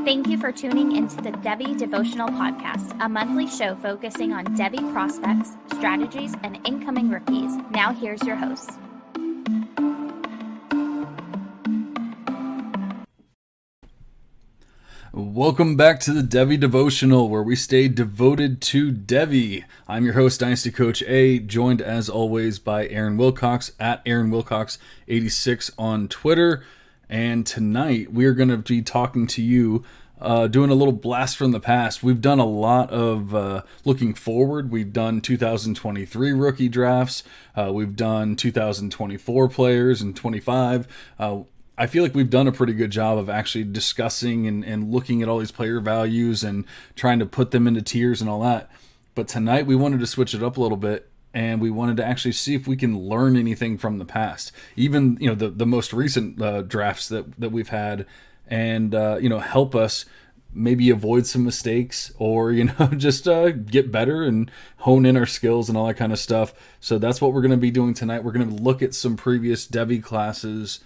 Thank you for tuning into the Devy Devotional Podcast, a monthly show focusing on Devy prospects, strategies, and incoming rookies. Now here's your host. Welcome back to the Devy Devotional, where we stay devoted to Devy. I'm your host, Dynasty Coach A, joined as always by Aaron Wilcox at Aaron Wilcox86 on Twitter. And tonight we are going to be talking to you, doing a little blast from the past. We've done a lot of looking forward. We've done 2023 rookie drafts. We've done 2024 players and 25. I feel like we've done a pretty good job of actually discussing and looking at all these player values and trying to put them into tiers and all that. But tonight we wanted to switch it up a little bit, and we wanted to actually see if we can learn anything from the past, even the most recent drafts that we've had, and help us maybe avoid some mistakes or just get better and hone in our skills and all that kind of stuff. So that's what we're going to be doing tonight. We're going to look at some previous Devy classes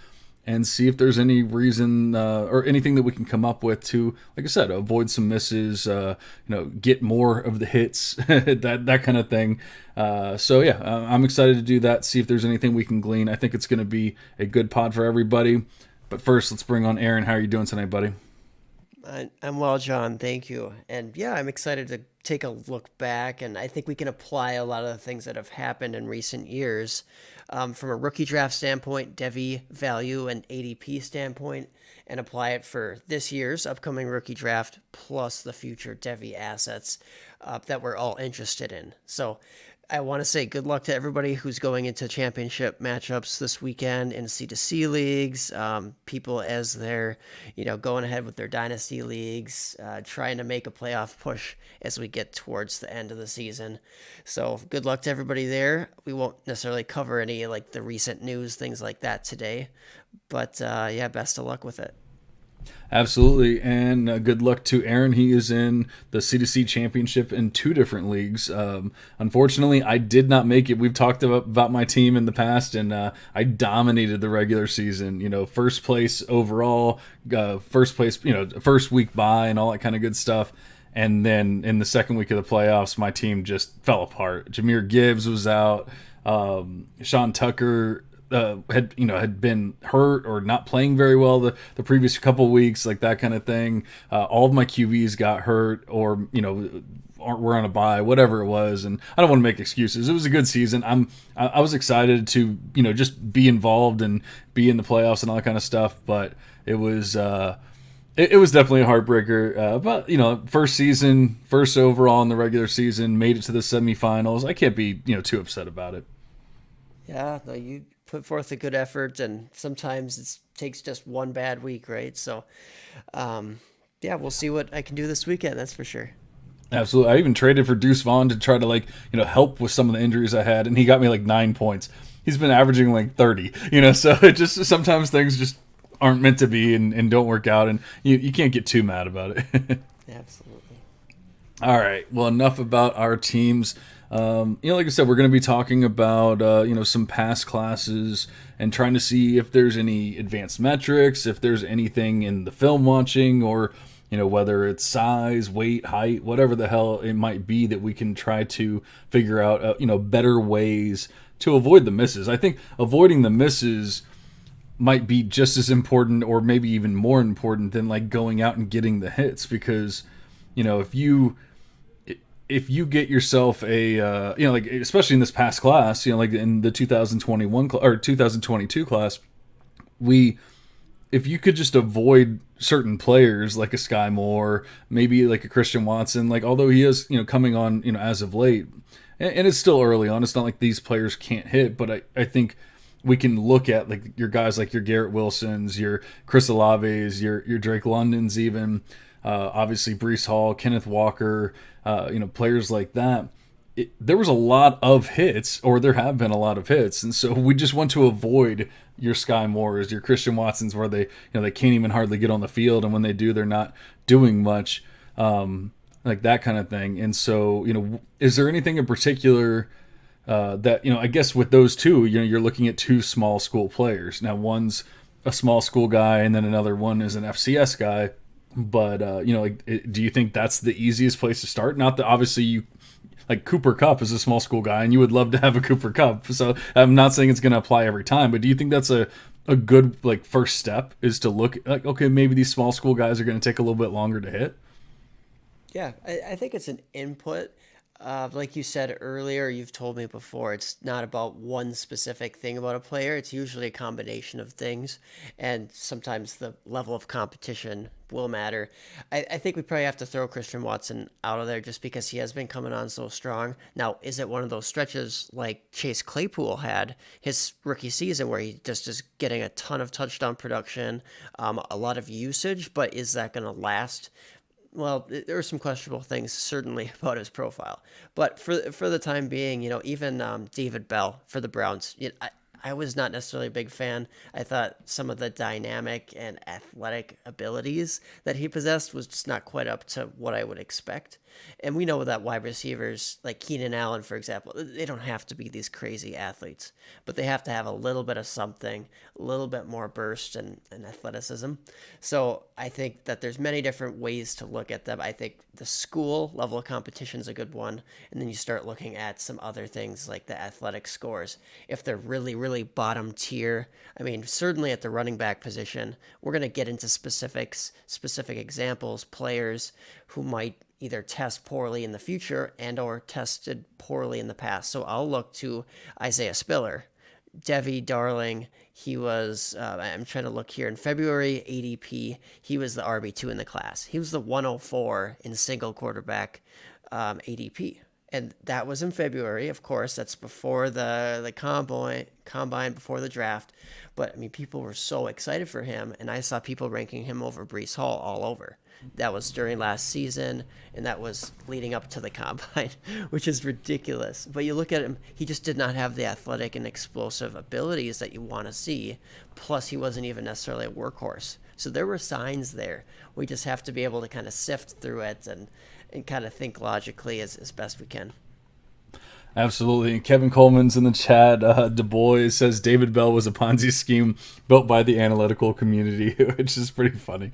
and see if there's any reason or anything that we can come up with to, like I said, avoid some misses, get more of the hits, that kind of thing. I'm excited to do that, see if there's anything we can glean. I think it's going to be a good pod for everybody. But first, let's bring on Aaron. How are you doing tonight, buddy? I'm well, John. Thank you. And yeah, I'm excited to take a look back, and I think we can apply a lot of the things that have happened in recent years from a rookie draft standpoint, Devy value, and ADP standpoint, and apply it for this year's upcoming rookie draft plus the future Devy assets that we're all interested in. So I want to say good luck to everybody who's going into championship matchups this weekend in C2C leagues, people as they're, going ahead with their dynasty leagues, trying to make a playoff push as we get towards the end of the season. So good luck to everybody there. We won't necessarily cover any like the recent news, things like that today, but best of luck with it. Absolutely, and good luck to Aaron. He is in the C2C championship in 2 different leagues. Unfortunately, I did not make it. We've talked about my team in the past, and I dominated the regular season. First place overall, first place, first week bye, and all that kind of good stuff. And then in the second week of the playoffs, my team just fell apart. Jahmyr Gibbs was out. Sean Tucker had been hurt or not playing very well the previous couple of weeks, like that kind of thing. All of my QBs got hurt or were on a bye, whatever it was. And I don't want to make excuses. It was a good season. I was excited to just be involved and be in the playoffs and all that kind of stuff. But it was definitely a heartbreaker. But first season, first overall in the regular season, made it to the semifinals. I can't be too upset about it. Yeah, no, you put forth a good effort, and sometimes it takes just one bad week, right? So, we'll see what I can do this weekend. That's for sure. Absolutely. I even traded for Deuce Vaughn to try to help with some of the injuries I had, and he got me like 9 points. He's been averaging like 30, so it just sometimes things just aren't meant to be and don't work out, and you can't get too mad about it. Absolutely. All right. Well, enough about our teams. Like I said, we're going to be talking about, some past classes and trying to see if there's any advanced metrics, if there's anything in the film watching or, whether it's size, weight, height, whatever the hell it might be that we can try to figure out, better ways to avoid the misses. I think avoiding the misses might be just as important or maybe even more important than like going out and getting the hits, because, if you get yourself a, especially in this past class, like in the 2021 or 2022 class, if you could just avoid certain players like a Sky Moore, maybe like a Christian Watson, like although he is, coming on, as of late, and it's still early on, it's not like these players can't hit, but I think we can look at like your guys like your Garrett Wilsons, your Chris Olaves, your Drake Londons, even obviously Breece Hall, Kenneth Walker, players like that. There was a lot of hits, or there have been a lot of hits, and so we just want to avoid your Sky Moores, your Christian Watsons, where they can't even hardly get on the field, and when they do, they're not doing much, like that kind of thing. And so, is there anything in particular that I guess with those two, you're looking at 2 small school players. Now, one's a small school guy, and then another one is an FCS guy. But do you think that's the easiest place to start? Not that obviously you like Cooper Cup is a small school guy, and you would love to have a Cooper Cup. So I'm not saying it's going to apply every time, but do you think that's a good like first step is to look like, okay, maybe these small school guys are going to take a little bit longer to hit? Yeah, I think it's an input. Like you said earlier, you've told me before, it's not about one specific thing about a player. It's usually a combination of things, and sometimes the level of competition will matter. I think we probably have to throw Christian Watson out of there just because he has been coming on so strong. Now, is it one of those stretches like Chase Claypool had his rookie season where he just is getting a ton of touchdown production, a lot of usage, but is that going to last? Well, there are some questionable things certainly about his profile, but for the time being, even David Bell for the Browns, I was not necessarily a big fan. I thought some of the dynamic and athletic abilities that he possessed was just not quite up to what I would expect. And we know that wide receivers like Keenan Allen, for example, they don't have to be these crazy athletes, but they have to have a little bit of something, a little bit more burst and athleticism. So I think that there's many different ways to look at them. I think the school level of competition is a good one. And then you start looking at some other things like the athletic scores. If they're really, really bottom tier, I mean, certainly at the running back position, we're going to get into specifics, specific examples, players who might either test poorly in the future and or tested poorly in the past. So I'll look to Isaiah Spiller, Devy Darling. He was, I'm trying to look here, in February ADP, he was the RB2 in the class. He was the 104 in single quarterback ADP. And that was in February, of course. That's before the combine, before the draft. But, I mean, people were so excited for him, and I saw people ranking him over Breece Hall all over. That was during last season, and that was leading up to the combine, which is ridiculous. But you look at him, he just did not have the athletic and explosive abilities that you want to see. Plus, he wasn't even necessarily a workhorse. So there were signs there. We just have to be able to kind of sift through it and kind of think logically as best we can. Absolutely. And Kevin Coleman's in the chat. Du Bois says David Bell was a Ponzi scheme built by the analytical community, which is pretty funny.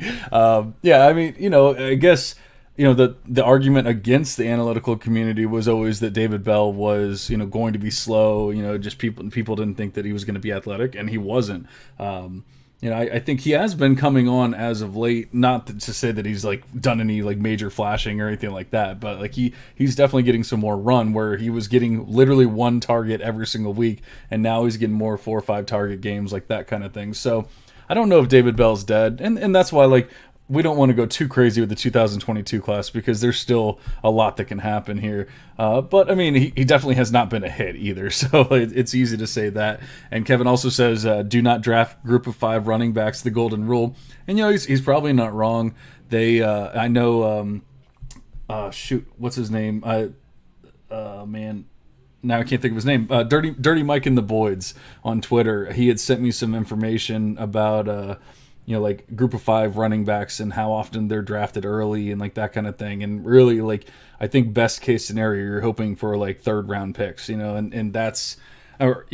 Yeah, I mean, I guess, the argument against the analytical community was always that David Bell was, going to be slow. Just people didn't think that he was going to be athletic, and he wasn't. I think he has been coming on as of late, not to say that he's like done any like major flashing or anything like that, but like he's definitely getting some more run where he was getting literally one target every single week, and now he's getting more 4 or 5 target games, like that kind of thing. So I don't know if David Bell's dead, and that's why like we don't want to go too crazy with the 2022 class because there's still a lot that can happen here. But I mean, he definitely has not been a hit either, so it's easy to say that. And Kevin also says, do not draft group of 5 running backs, the golden rule. And he's probably not wrong. They, I know, what's his name? Man. Now I can't think of his name. Dirty Mike and the Boyds on Twitter. He had sent me some information about like group of 5 running backs and how often they're drafted early and like that kind of thing. And really, like, I think best case scenario, you're hoping for like 3rd round picks, and that's, or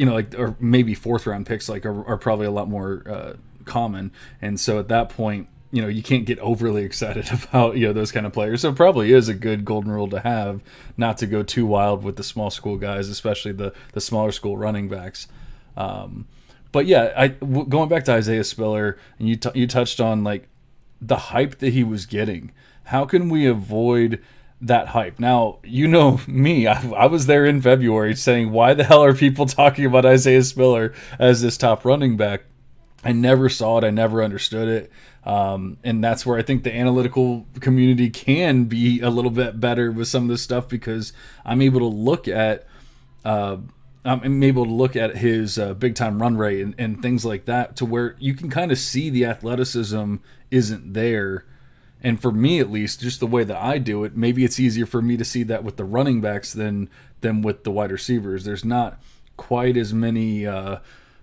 maybe 4th round picks, like are probably a lot more common. And so at that point, you can't get overly excited about, those kind of players. So it probably is a good golden rule to have, not to go too wild with the small school guys, especially the smaller school running backs. But yeah, going back to Isaiah Spiller, and you touched on like the hype that he was getting. How can we avoid that hype? Now, me, I was there in February saying, why the hell are people talking about Isaiah Spiller as this top running back? I never saw it. I never understood it. And that's where I think the analytical community can be a little bit better with some of this stuff, because I'm able to look at his big time run rate and things like that, to where you can kind of see the athleticism isn't there. And for me, at least, just the way that I do it, maybe it's easier for me to see that with the running backs than with the wide receivers. There's not quite as many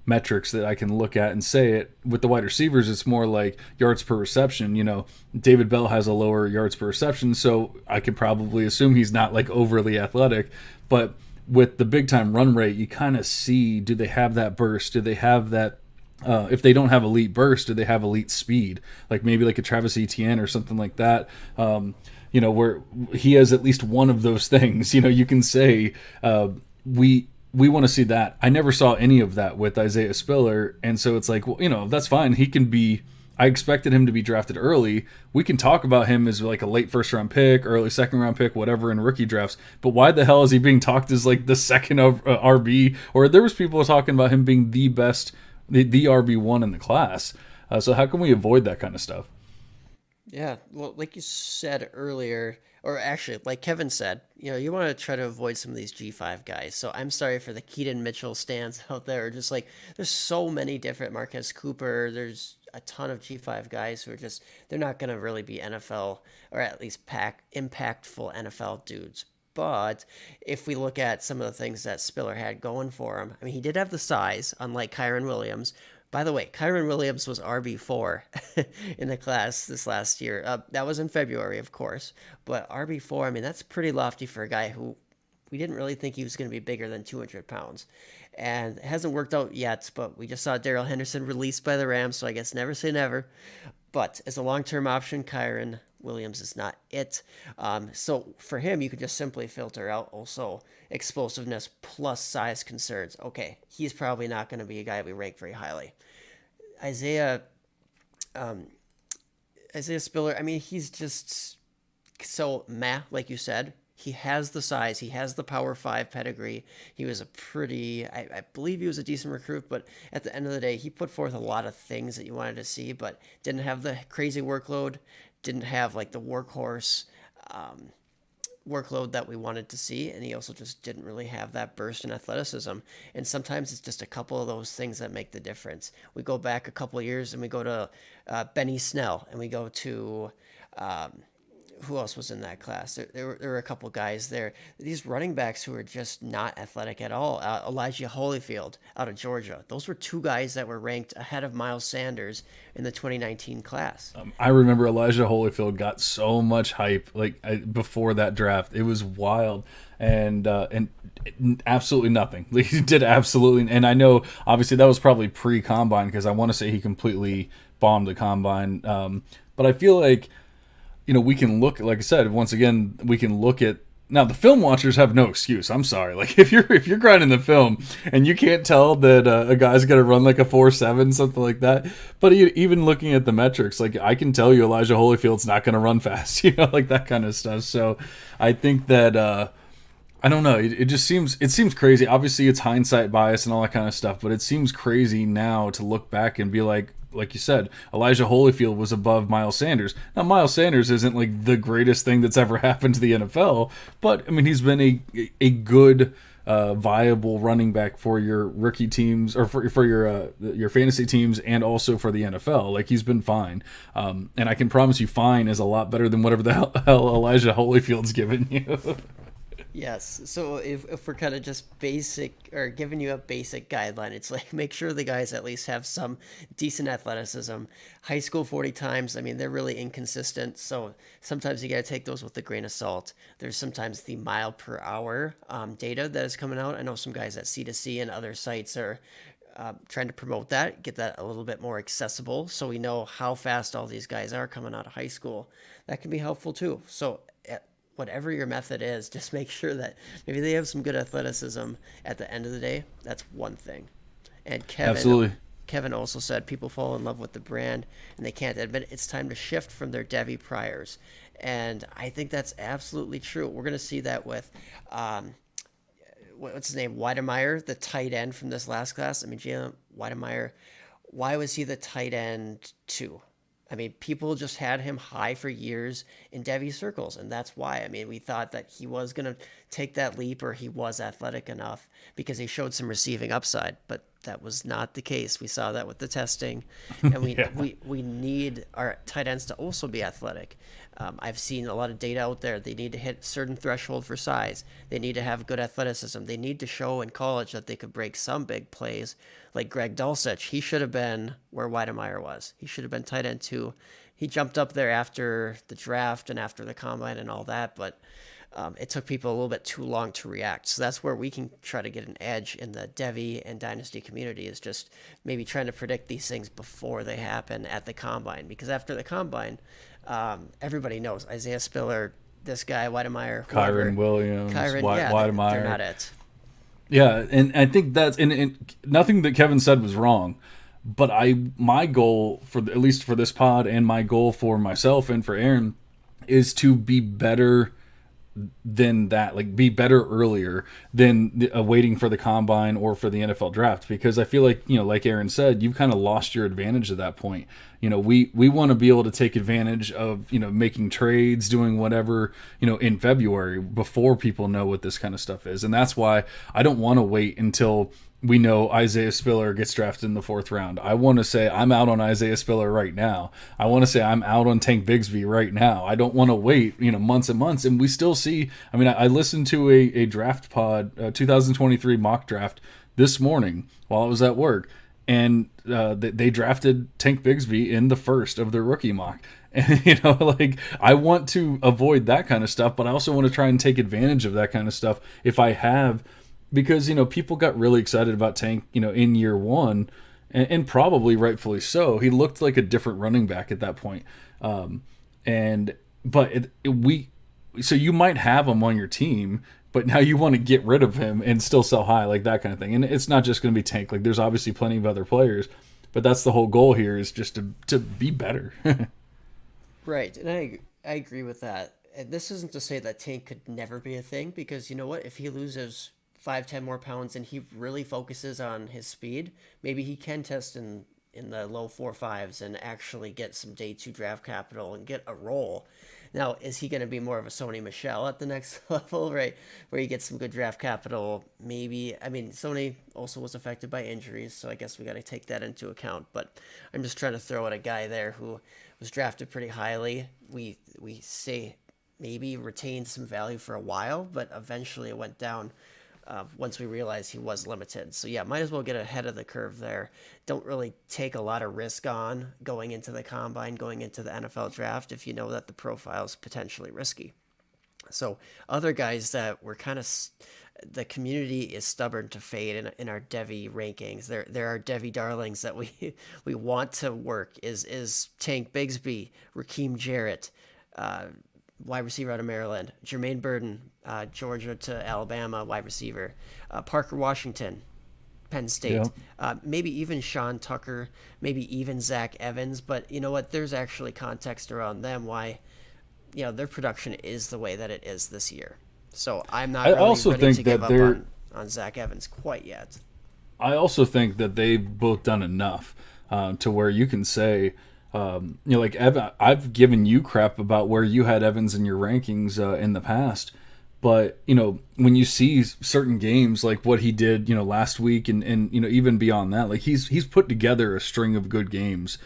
metrics that I can look at and say it. With the wide receivers, it's more like yards per reception. David Bell has a lower yards per reception, so I could probably assume he's not like overly athletic. But with the big time run rate, you kind of see, do they have that burst? Do they have that if they don't have elite burst, do they have elite speed? Like maybe like a Travis Etienne or something like that. Where he has at least one of those things. You can say we want to see that. I never saw any of that with Isaiah Spiller, and so it's like, well, that's fine. He can be. I expected him to be drafted early. We can talk about him as like a late first round pick, early second round pick, whatever in rookie drafts. But why the hell is he being talked as like the second of RB? Or there was people talking about him being the best, the RB1 in the class. So how can we avoid that kind of stuff? Yeah, well, like you said earlier, or actually, like Kevin said, you want to try to avoid some of these G5 guys. So I'm sorry for the Keaton Mitchell stands out there. Just like there's so many different Marquez Cooper. There's a ton of G5 guys who are just they're not going to really be NFL or at least impactful NFL dudes. But if we look at some of the things that Spiller had going for him, I mean, he did have the size, unlike Kyron Williams. By the way, Kyron Williams was RB4 in the class this last year. That was in February, of course. But RB4, I mean, that's pretty lofty for a guy who we didn't really think he was going to be bigger than 200 pounds. And it hasn't worked out yet, but we just saw Darrell Henderson released by the Rams, so I guess never say never. But as a long-term option, Kyron Williams is not it. So for him, you could just simply filter out also explosiveness plus size concerns. Okay, he's probably not going to be a guy we rank very highly. Isaiah Spiller, I mean, he's just so meh, like you said. He has the size. He has the Power 5 pedigree. He was I believe he was a decent recruit, but at the end of the day, he put forth a lot of things that you wanted to see, but didn't have the crazy workload, didn't have like the workhorse workload that we wanted to see, and he also just didn't really have that burst in athleticism. And sometimes it's just a couple of those things that make the difference. We go back a couple of years and we go to Benny Snell, and we go to who else was in that class? There were a couple guys there. These running backs who are just not athletic at all. Elijah Holyfield out of Georgia. Those were two guys that were ranked ahead of Miles Sanders in the 2019 class. I remember Elijah Holyfield got so much hype before that draft. It was wild. And absolutely nothing. He did absolutely. And I know, obviously, that was probably pre-combine because I want to say he completely bombed the combine. But I feel like, we can look, like I said, once again, we can look at, now the film watchers have no excuse. I'm sorry. Like if you're grinding the film and you can't tell that a guy's going to run like a 4.7, something like that. But even looking at the metrics, like I can tell you Elijah Holyfield's not going to run fast, like that kind of stuff. So I think that, I don't know. It just seems crazy. Obviously, it's hindsight bias and all that kind of stuff, but it seems crazy now to look back and be like you said, Elijah Holyfield was above Miles Sanders. Now, Miles Sanders isn't like the greatest thing that's ever happened to the NFL, but I mean, he's been a good, viable running back for your rookie teams or for your fantasy teams and also for the NFL. Like he's been fine, and I can promise you, fine is a lot better than whatever the hell Elijah Holyfield's given you. Yes. So if we're kind of just basic or giving you a basic guideline, it's like make sure the guys at least have some decent athleticism. High school 40 times, I mean, they're really inconsistent. So sometimes you got to take those with a grain of salt. There's sometimes the mile per hour data that is coming out. I know some guys at C2C and other sites are trying to promote that, get that a little bit more accessible so we know how fast all these guys are coming out of high school. That can be helpful too. So whatever your method is, just make sure that maybe they have some good athleticism at the end of the day. That's one thing. And Kevin also said people fall in love with the brand and they can't admit it's time to shift from their Devy priors. And I think that's absolutely true. We're going to see that with, what's his name? Weidemeyer, the tight end from this last class. I mean, Jalen Weidemeyer, why was he the tight end 2? I mean, people just had him high for years in Devy circles, and that's why. I mean, we thought that he was going to take that leap or he was athletic enough because he showed some receiving upside, but that was not the case. We saw that with the testing, and we need our tight ends to also be athletic. I've seen a lot of data out there. They need to hit a certain threshold for size. They need to have good athleticism. They need to show in college that they could break some big plays. Like Greg Dulcich, he should have been where Weidemeyer was. He should have been tight end 2. He jumped up there after the draft and after the combine and all that, but it took people a little bit too long to react. So that's where we can try to get an edge in the Devy and Dynasty community, is just maybe trying to predict these things before they happen at the Combine. Because after the Combine, everybody knows Isaiah Spiller, this guy, Weidemeyer, whoever. Kyron Williams, Yeah, Weidemeyer. they're not it. Yeah, and I think that's and nothing that Kevin said was wrong, but my goal for at least for this pod, and my goal for myself and for Aaron, is to be better than that, like be better earlier than waiting for the combine or for the NFL draft, because I feel like, like Aaron said, you've kind of lost your advantage at that point. We want to be able to take advantage of, making trades, doing whatever, in February before people know what this kind of stuff is. And that's why I don't want to wait until we know Isaiah Spiller gets drafted in the 4th round. I want to say I'm out on Isaiah Spiller right now. I want to say I'm out on Tank Bigsby right now. I don't want to wait, months and months. And we still see, I listened to a draft pod, 2023 mock draft this morning while I was at work, and they drafted Tank Bigsby in the 1st of their rookie mock. And, I want to avoid that kind of stuff, but I also want to try and take advantage of that kind of stuff if I have. Because, people got really excited about Tank, in year 1, and probably rightfully so. He looked like a different running back at that point. So you might have him on your team, but now you want to get rid of him and still sell high, like that kind of thing. And it's not just going to be Tank. Like, there's obviously plenty of other players, but that's the whole goal here, is just to be better. Right, and I agree with that. And this isn't to say that Tank could never be a thing, because you know what? If he loses 5-10 more pounds and he really focuses on his speed, maybe he can test in the low 4.5s and actually get some day 2 draft capital and get a role. Now, is he going to be more of a Sony Michel at the next level, right, where he gets some good draft capital? Maybe. Sony also was affected by injuries, so I guess we got to take that into account. But I'm just trying to throw at a guy there who was drafted pretty highly. We say maybe retained some value for a while, but eventually it went down once we realized he was limited. So yeah, might as well get ahead of the curve there. Don't really take a lot of risk on going into the combine, going into the NFL draft, if you know that the profile is potentially risky. So other guys that were kind of, the community is stubborn to fade in our Devy rankings. There are Devy darlings that we want to work is Tank Bigsby, Raheem Jarrett, wide receiver out of Maryland, Jermaine Burton, Georgia to Alabama, wide receiver, Parker Washington, Penn State, maybe even Sean Tucker, maybe even Zach Evans. But you know what? There's actually context around them why, their production is the way that it is this year. So I'm not really ready to give up on Zach Evans quite yet. I also think that they've both done enough to where you can say, like Evan, I've given you crap about where you had Evans in your rankings in the past, but when you see certain games like what he did, last week and even beyond that, like he's put together a string of good games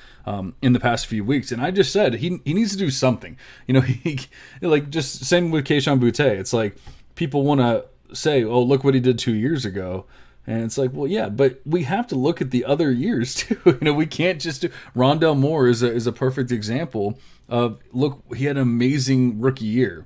in the past few weeks, and I just said he needs to do something. He like just same with Kayshon Boutte. It's like people want to say, oh, look what he did 2 years ago. And it's like, well, yeah, but we have to look at the other years too. We can't just do. Rondell Moore is a perfect example of, look, he had an amazing rookie year,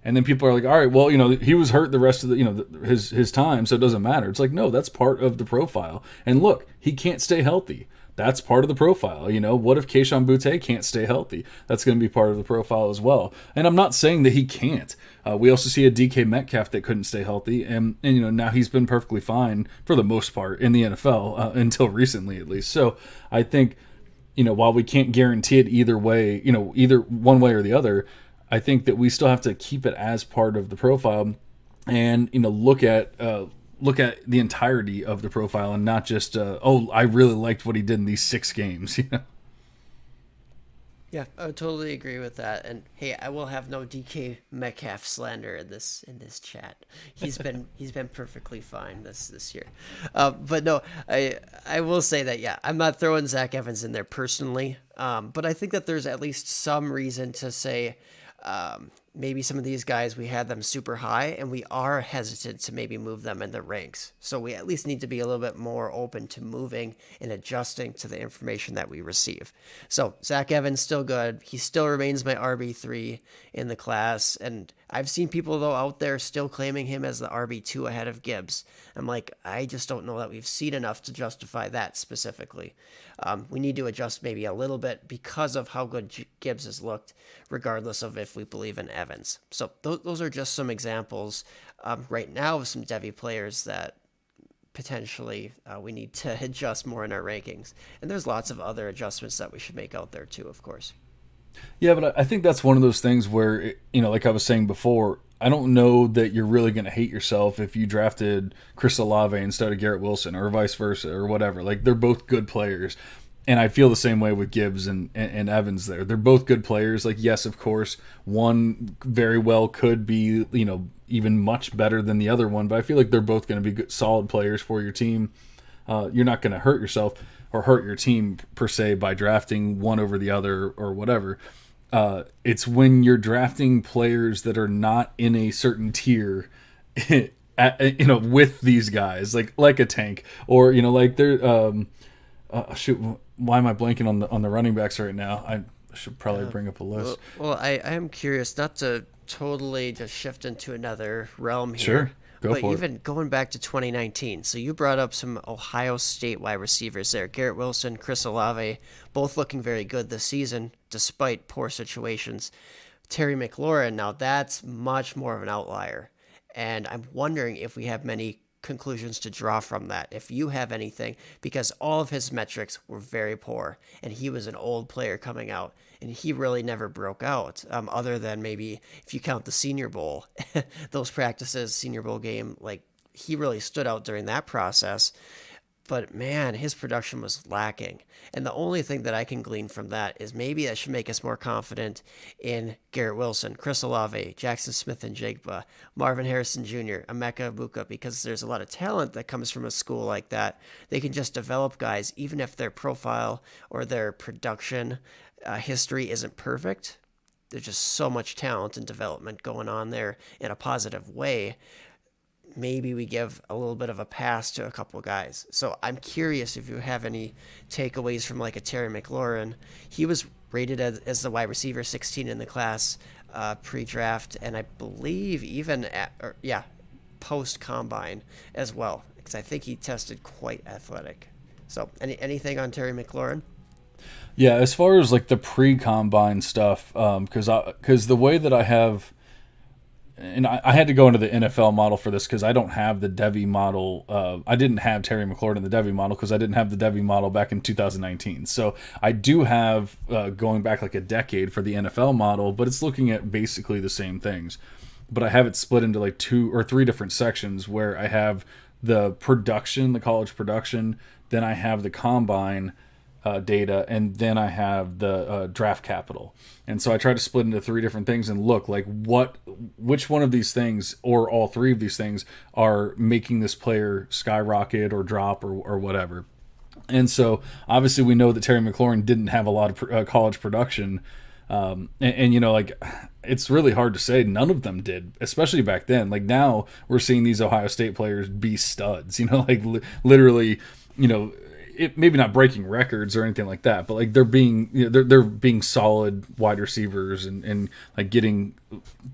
and then people are like, all right, well, he was hurt the rest of the his time, so it doesn't matter. It's like, no, that's part of the profile. And look, he can't stay healthy. That's part of the profile. What if Kayshon Boutte can't stay healthy? That's going to be part of the profile as well. And I'm not saying that he can't. We also see a DK Metcalf that couldn't stay healthy, and now he's been perfectly fine for the most part in the NFL until recently, at least. So I think, while we can't guarantee it either way, either one way or the other, I think that we still have to keep it as part of the profile, and look at the entirety of the profile, and not just I really liked what he did in these 6 games. Yeah, I would totally agree with that. And hey, I will have no DK Metcalf slander in this chat. He's been perfectly fine this year. But no, I will say that I'm not throwing Zach Evans in there personally. But I think that there's at least some reason to say maybe some of these guys, we had them super high and we are hesitant to maybe move them in the ranks. So we at least need to be a little bit more open to moving and adjusting to the information that we receive. So Zach Evans, still good. He still remains my RB3 in the class. And I've seen people, though, out there still claiming him as the RB2 ahead of Gibbs. I'm like, I just don't know that we've seen enough to justify that specifically. We need to adjust maybe a little bit because of how good Gibbs has looked, regardless of if we believe in Evans. So those are just some examples right now of some Devy players that potentially we need to adjust more in our rankings. And there's lots of other adjustments that we should make out there too, of course. Yeah, but I think that's one of those things where, like I was saying before, I don't know that you're really going to hate yourself if you drafted Chris Olave instead of Garrett Wilson or vice versa or whatever. Like, they're both good players. And I feel the same way with Gibbs and Evans there. They're both good players. Like, yes, of course, one very well could be, even much better than the other one. But I feel like they're both going to be good, solid players for your team. You're not going to hurt yourself or hurt your team per se by drafting one over the other or whatever. It's when you're drafting players that are not in a certain tier, with these guys, like a Tank or like they're shoot. Why am I blanking on the running backs right now? I should probably bring up a list. Well, I am curious, not to totally just shift into another realm here. Sure. But even going back to 2019, so you brought up some Ohio State wide receivers there. Garrett Wilson, Chris Olave, both looking very good this season, despite poor situations. Terry McLaurin, now that's much more of an outlier. And I'm wondering if we have many conclusions to draw from that, if you have anything, because all of his metrics were very poor, and he was an old player coming out, and he really never broke out, other than maybe if you count the Senior Bowl, those practices, Senior Bowl game, like he really stood out during that process. But man, his production was lacking. And the only thing that I can glean from that is maybe that should make us more confident in Garrett Wilson, Chris Olave, Jackson Smith and Jigba, Marvin Harrison Jr., Emeka Ibuka, because there's a lot of talent that comes from a school like that. They can just develop guys, even if their profile or their production history isn't perfect. There's just so much talent and development going on there in a positive way. Maybe we give a little bit of a pass to a couple guys. So I'm curious if you have any takeaways from like a Terry McLaurin. He was rated as the wide receiver 16 in the class pre-draft, and I believe even post-combine as well, because I think he tested quite athletic. So anything on Terry McLaurin? Yeah, as far as like the pre-combine stuff, because the way that I have... And I had to go into the NFL model for this because I don't have the Devy model. I didn't have Terry McLaurin in the Devy model because I didn't have the Devy model back in 2019. So I do have going back like a decade for the NFL model, but it's looking at basically the same things. But I have it split into like 2 or 3 different sections where I have the production, the college production, then I have the combine data, and then I have the draft capital. And so I try to split into 3 different things and look like which one of these things or all 3 of these things are making this player skyrocket or drop or whatever. And so obviously we know that Terry McLaurin didn't have a lot of college production. Like it's really hard to say none of them did, especially back then. Like now we're seeing these Ohio State players be studs, like literally, it maybe not breaking records or anything like that, but like they're being they're being solid wide receivers and like getting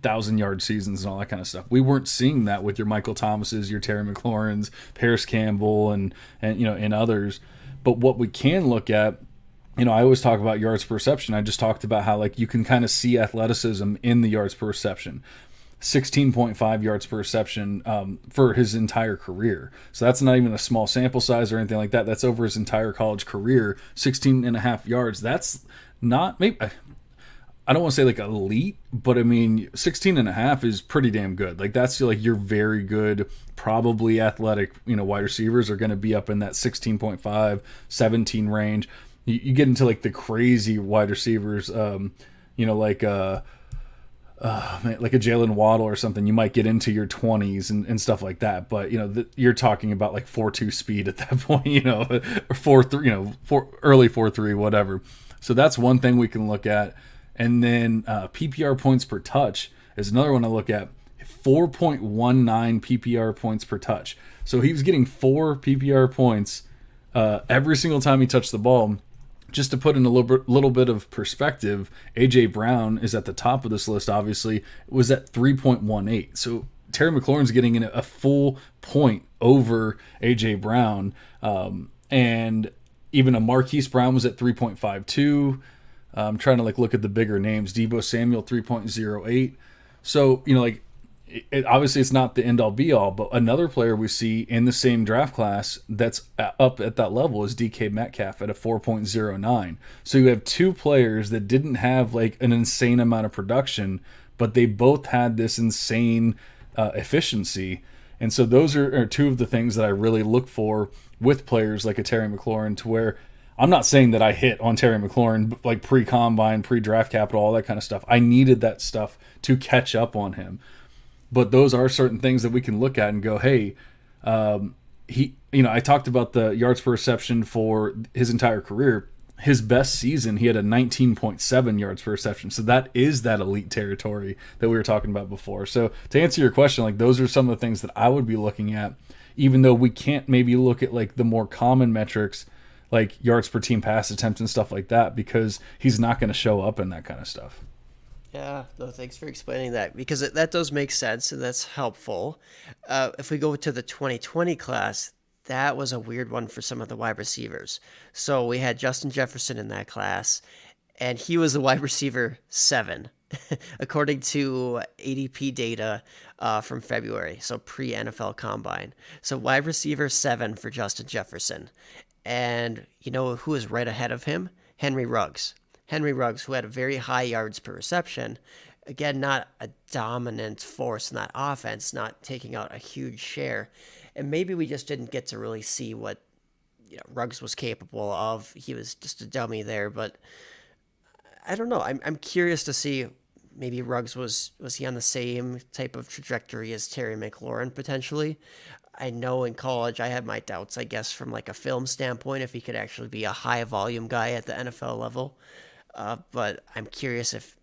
1,000-yard seasons and all that kind of stuff. We weren't seeing that with your Michael Thomases, your Terry McLaurins, Paris Campbell, and others. But what we can look at, I always talk about yards per reception. I just talked about how like you can kind of see athleticism in the yards per reception. 16.5 yards per reception for his entire career. So that's not even a small sample size or anything like that. That's over his entire college career. 16.5 yards. That's not, maybe, I don't want to say like elite, but I mean, 16.5 is pretty damn good. Like that's like your very good, probably athletic, wide receivers are going to be up in that 16.5, 17 range. You get into like the crazy wide receivers, like a Jalen Waddle or something, you might get into your 20s and stuff like that. But you're talking about like 4.2 speed at that point, or 4.3, early 4.3, whatever. So that's one thing we can look at. And then PPR points per touch is another one I look at. 4.19 PPR points per touch. So he was getting 4 PPR points every single time he touched the ball. just to put in a little bit of perspective, AJ Brown is at the top of this list. Obviously, was at 3.18. So Terry McLaurin's getting in a full point over AJ Brown, and even a Marquise Brown was at 3.52. I'm trying to look at the bigger names. Deebo Samuel 3.08. So obviously it's not the end all be all, but another player we see in the same draft class that's up at that level is DK Metcalf at a 4.09. So you have two players that didn't have an insane amount of production, but they both had this insane efficiency. And so those are two of the things that I really look for with players like a Terry McLaurin, to where I'm not saying that I hit on Terry McLaurin pre-combine, pre-draft capital, all that kind of stuff. I needed that stuff to catch up on him. But those are certain things that we can look at and go, hey, I talked about the yards per reception for his entire career. His best season, he had a 19.7 yards per reception. So that is that elite territory that we were talking about before. So to answer your question, those are some of the things that I would be looking at, even though we can't maybe look at the more common metrics like yards per team pass attempt and stuff like that, because he's not going to show up in that kind of stuff. Yeah, no, thanks for explaining that, because that does make sense and that's helpful. If we go to the 2020 class, that was a weird one for some of the wide receivers. So we had Justin Jefferson in that class, and he was the wide receiver 7, according to ADP data from February, so pre-NFL Combine. So wide receiver 7 for Justin Jefferson. And you know who is right ahead of him? Henry Ruggs. Henry Ruggs, who had a very high yards per reception. Again, not a dominant force in that offense, not taking out a huge share. And maybe we just didn't get to really see what Ruggs was capable of. He was just a dummy there, but I don't know. I'm curious to see, maybe Ruggs was he on the same type of trajectory as Terry McLaurin potentially? I know in college I had my doubts, I guess, from a film standpoint, if he could actually be a high volume guy at the NFL level. But I'm curious if,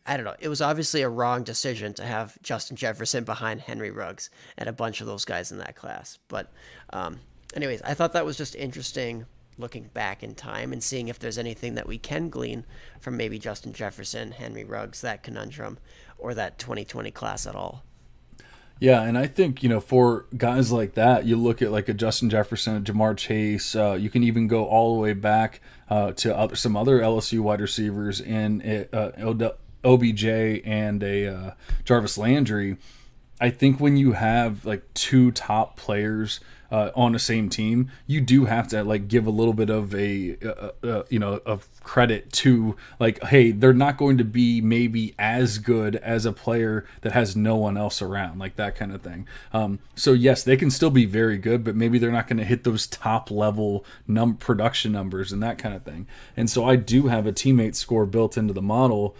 I don't know, it was obviously a wrong decision to have Justin Jefferson behind Henry Ruggs and a bunch of those guys in that class. But anyways, I thought that was just interesting, looking back in time and seeing if there's anything that we can glean from maybe Justin Jefferson, Henry Ruggs, that conundrum, or that 2020 class at all. Yeah, and I think, for guys like that, you look at a Justin Jefferson, a Jamar Chase, you can even go all the way back to some other LSU wide receivers in OBJ and a Jarvis Landry. I think when you have two top players on the same team, you do have to give a little bit of of credit to hey, they're not going to be maybe as good as a player that has no one else around, that kind of thing. So yes, they can still be very good, but maybe they're not going to hit those top level production numbers and that kind of thing. And so I do have a teammate score built into the model.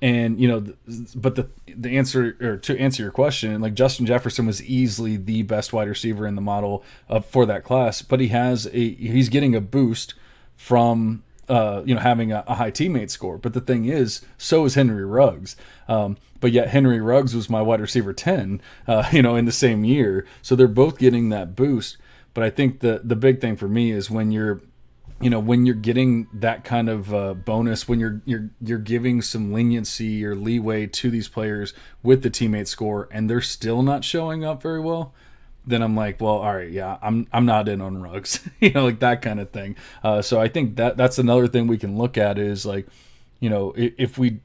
And but the answer, or to answer your question, Justin Jefferson was easily the best wide receiver in the model for that class. But he's getting a boost from having a high teammate score. But the thing is, so is Henry Ruggs. But yet Henry Ruggs was my wide receiver 10, in the same year. So they're both getting that boost. But I think the big thing for me is when you're getting that kind of bonus, when you're giving some leniency or leeway to these players with the teammate score, and they're still not showing up very well, then I'm well, all right, yeah, I'm not in on Ruggs, that kind of thing. So I think that's another thing we can look at is if we.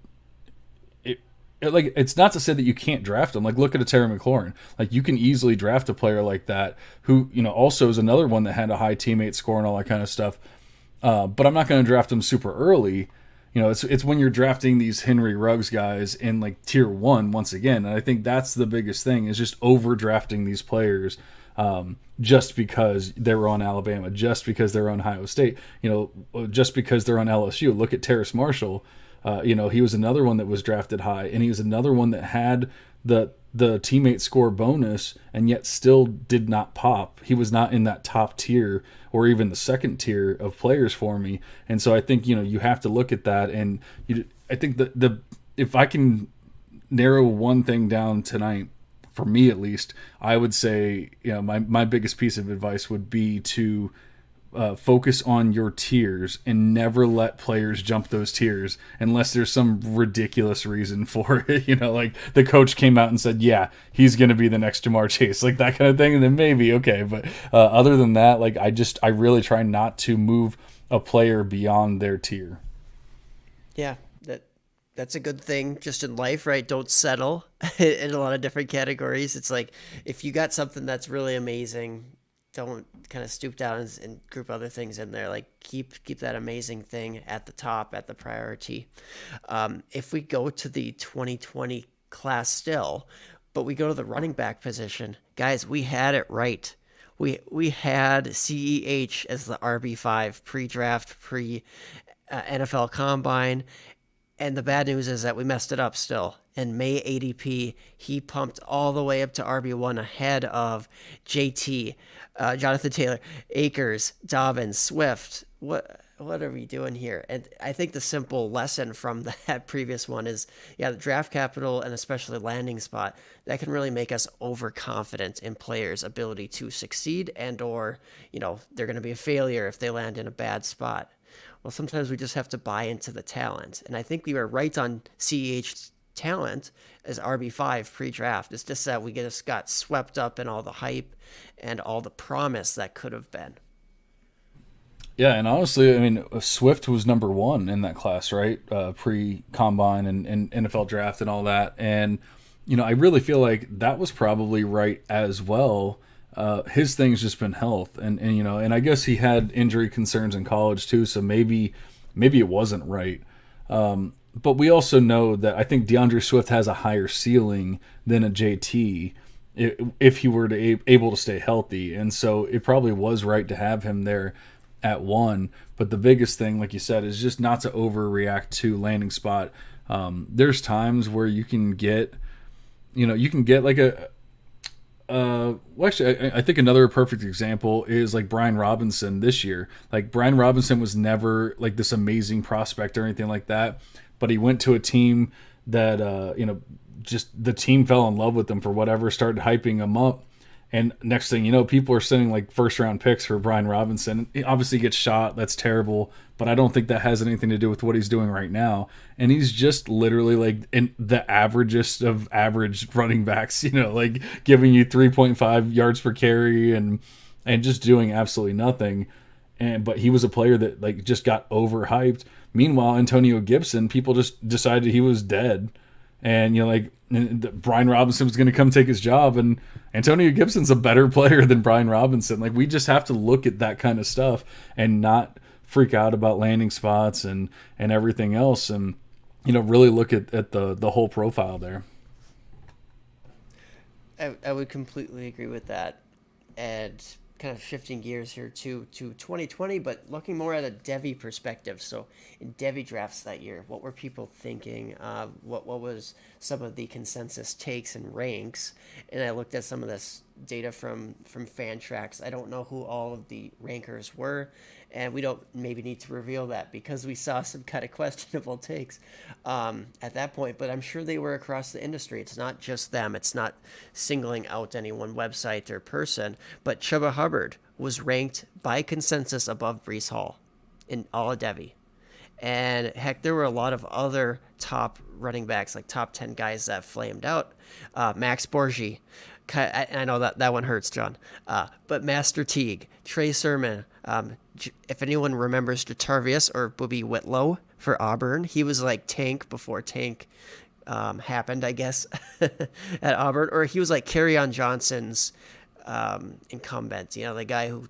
It's not to say that you can't draft them. Look at a Terry McLaurin. You can easily draft a player like that who, also is another one that had a high teammate score and all that kind of stuff. But I'm not going to draft them super early. It's when you're drafting these Henry Ruggs guys in tier 1 once again. And I think that's the biggest thing, is just overdrafting these players just because they were on Alabama, just because they're on Ohio State, just because they're on LSU. Look at Terrace Marshall. He was another one that was drafted high, and he was another one that had the teammate score bonus and yet still did not pop. He was not in that top tier or even the second tier of players for me. And so I think, you have to look at that. And I think if I can narrow one thing down tonight, for me at least, I would say, my biggest piece of advice would be to focus on your tiers and never let players jump those tiers unless there's some ridiculous reason for it. Like the coach came out and said, yeah, he's going to be the next Jamar Chase, like that kind of thing. And then maybe, okay. But other than that, like I really try not to move a player beyond their tier. Yeah, that's a good thing just in life, right? Don't settle in a lot of different categories. It's like if you got something that's really amazing, don't kind of stoop down and group other things in there. Like keep that amazing thing at the top, at the priority. If we go to the 2020 class still, but we go to the running back position, guys, we had it right. We had CEH as the RB5 pre-draft, NFL Combine. And the bad news is that we messed it up still. In May ADP, he pumped all the way up to RB1 ahead of JT, Jonathan Taylor, Akers, Dobbins, Swift. What are we doing here? And I think the simple lesson from that previous one is, the draft capital and especially landing spot, that can really make us overconfident in players' ability to succeed and or, they're going to be a failure if they land in a bad spot. Well, sometimes we just have to buy into the talent. And I think we were right on CEH's talent as RB5 pre-draft. It's just that we just got swept up in all the hype and all the promise that could have been. Yeah, and honestly, I mean, Swift was number 1 in that class, right? Pre-combine and NFL draft and all that. And, I really feel like that was probably right as well. His thing's just been health, and I guess he had injury concerns in college too, so maybe it wasn't right. But we also know that I think DeAndre Swift has a higher ceiling than a JT if he were able to stay healthy, and so it probably was right to have him there at 1. But the biggest thing, like you said, is just not to overreact to landing spot. There's times where you can get like a actually, I think another perfect example is like Brian Robinson this year. Like Brian Robinson was never like this amazing prospect or anything like that, but he went to a team that just the team fell in love with him for whatever, started hyping him up, and next thing you know, people are sending like first round picks for Brian Robinson. He obviously gets shot, that's terrible, but I don't think that has anything to do with what he's doing right now. And he's just literally like in the averagest of average running backs, like giving you 3.5 yards per carry and just doing absolutely nothing. But he was a player that like just got overhyped. Meanwhile, Antonio Gibson, people just decided he was dead. And Brian Robinson was going to come take his job, and Antonio Gibson's a better player than Brian Robinson. Like we just have to look at that kind of stuff and not freak out about landing spots and everything else, and really look at the whole profile there. I would completely agree with that. And kind of shifting gears here to 2020, but looking more at a Devy perspective. So in Devy drafts that year, what were people thinking? What was some of the consensus takes and ranks? And I looked at some of this data from Fantrax. I don't know who all of the rankers were, and we don't maybe need to reveal that because we saw some kind of questionable takes at that point, but I'm sure they were across the industry. It's not just them. It's not singling out any one website or person, but Chuba Hubbard was ranked by consensus above Breece Hall in all of Devy. And heck, there were a lot of other top running backs, like top 10 guys that flamed out. Max Borgi, I know that one hurts, John. But Master Teague, Trey Sermon. If anyone remembers Jatavius or Booby Whitlow for Auburn, he was like Tank before Tank happened, I guess, at Auburn. Or he was like Kerryon Johnson's incumbent, the guy who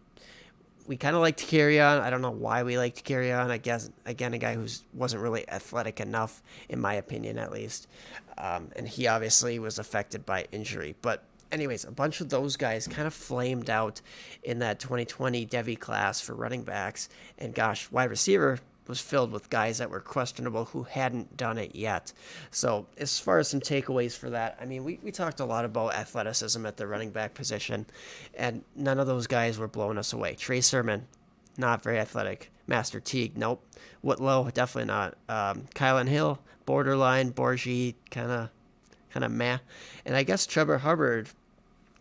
we kind of liked to carry on. I don't know why we liked to carry on. I guess, again, a guy who wasn't really athletic enough, in my opinion, at least. And he obviously was affected by injury. But anyways, a bunch of those guys kind of flamed out in that 2020 Devy class for running backs. And gosh, wide receiver was filled with guys that were questionable who hadn't done it yet. So as far as some takeaways for that, I mean, we talked a lot about athleticism at the running back position, and none of those guys were blowing us away. Trey Sermon, not very athletic. Master Teague, nope. Whitlow, definitely not. Kylan Hill, borderline. Borgi, kind of meh. And I guess Chuba Hubbard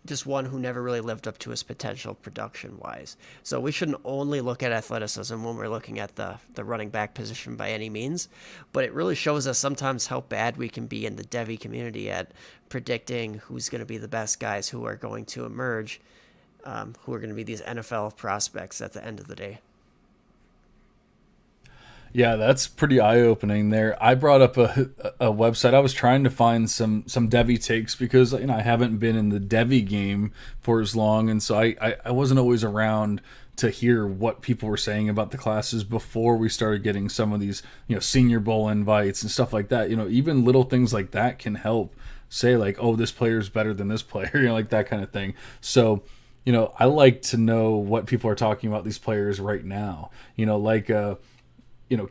just one who never really lived up to his potential production wise. So we shouldn't only look at athleticism when we're looking at the running back position by any means, but it really shows us sometimes how bad we can be in the Devy community at predicting who's going to be the best guys who are going to emerge, who are going to be these NFL prospects at the end of the day. Yeah, that's pretty eye-opening there. I brought up a website. I was trying to find some Devy takes because I haven't been in the Devy game for as long, and so I wasn't always around to hear what people were saying about the classes before we started getting some of these Senior Bowl invites and stuff like that. Even little things like that can help say like, oh, this player's better than this player, like that kind of thing. So I like to know what people are talking about these players right now. Like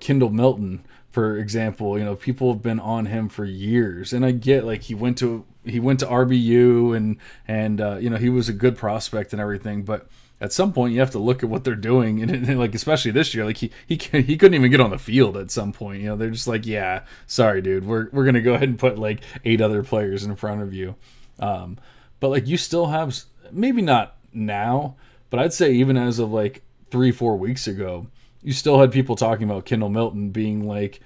Kendall Milton, for example, people have been on him for years, and I get like he went to RBU and he was a good prospect and everything, but at some point you have to look at what they're doing, and like especially this year, like he couldn't even get on the field at some point. They're just like, yeah, sorry, dude, we're gonna go ahead and put like 8 other players in front of you, but like you still have, maybe not now, but I'd say even as of like 3-4 weeks ago, you still had people talking about Kendall Milton being like,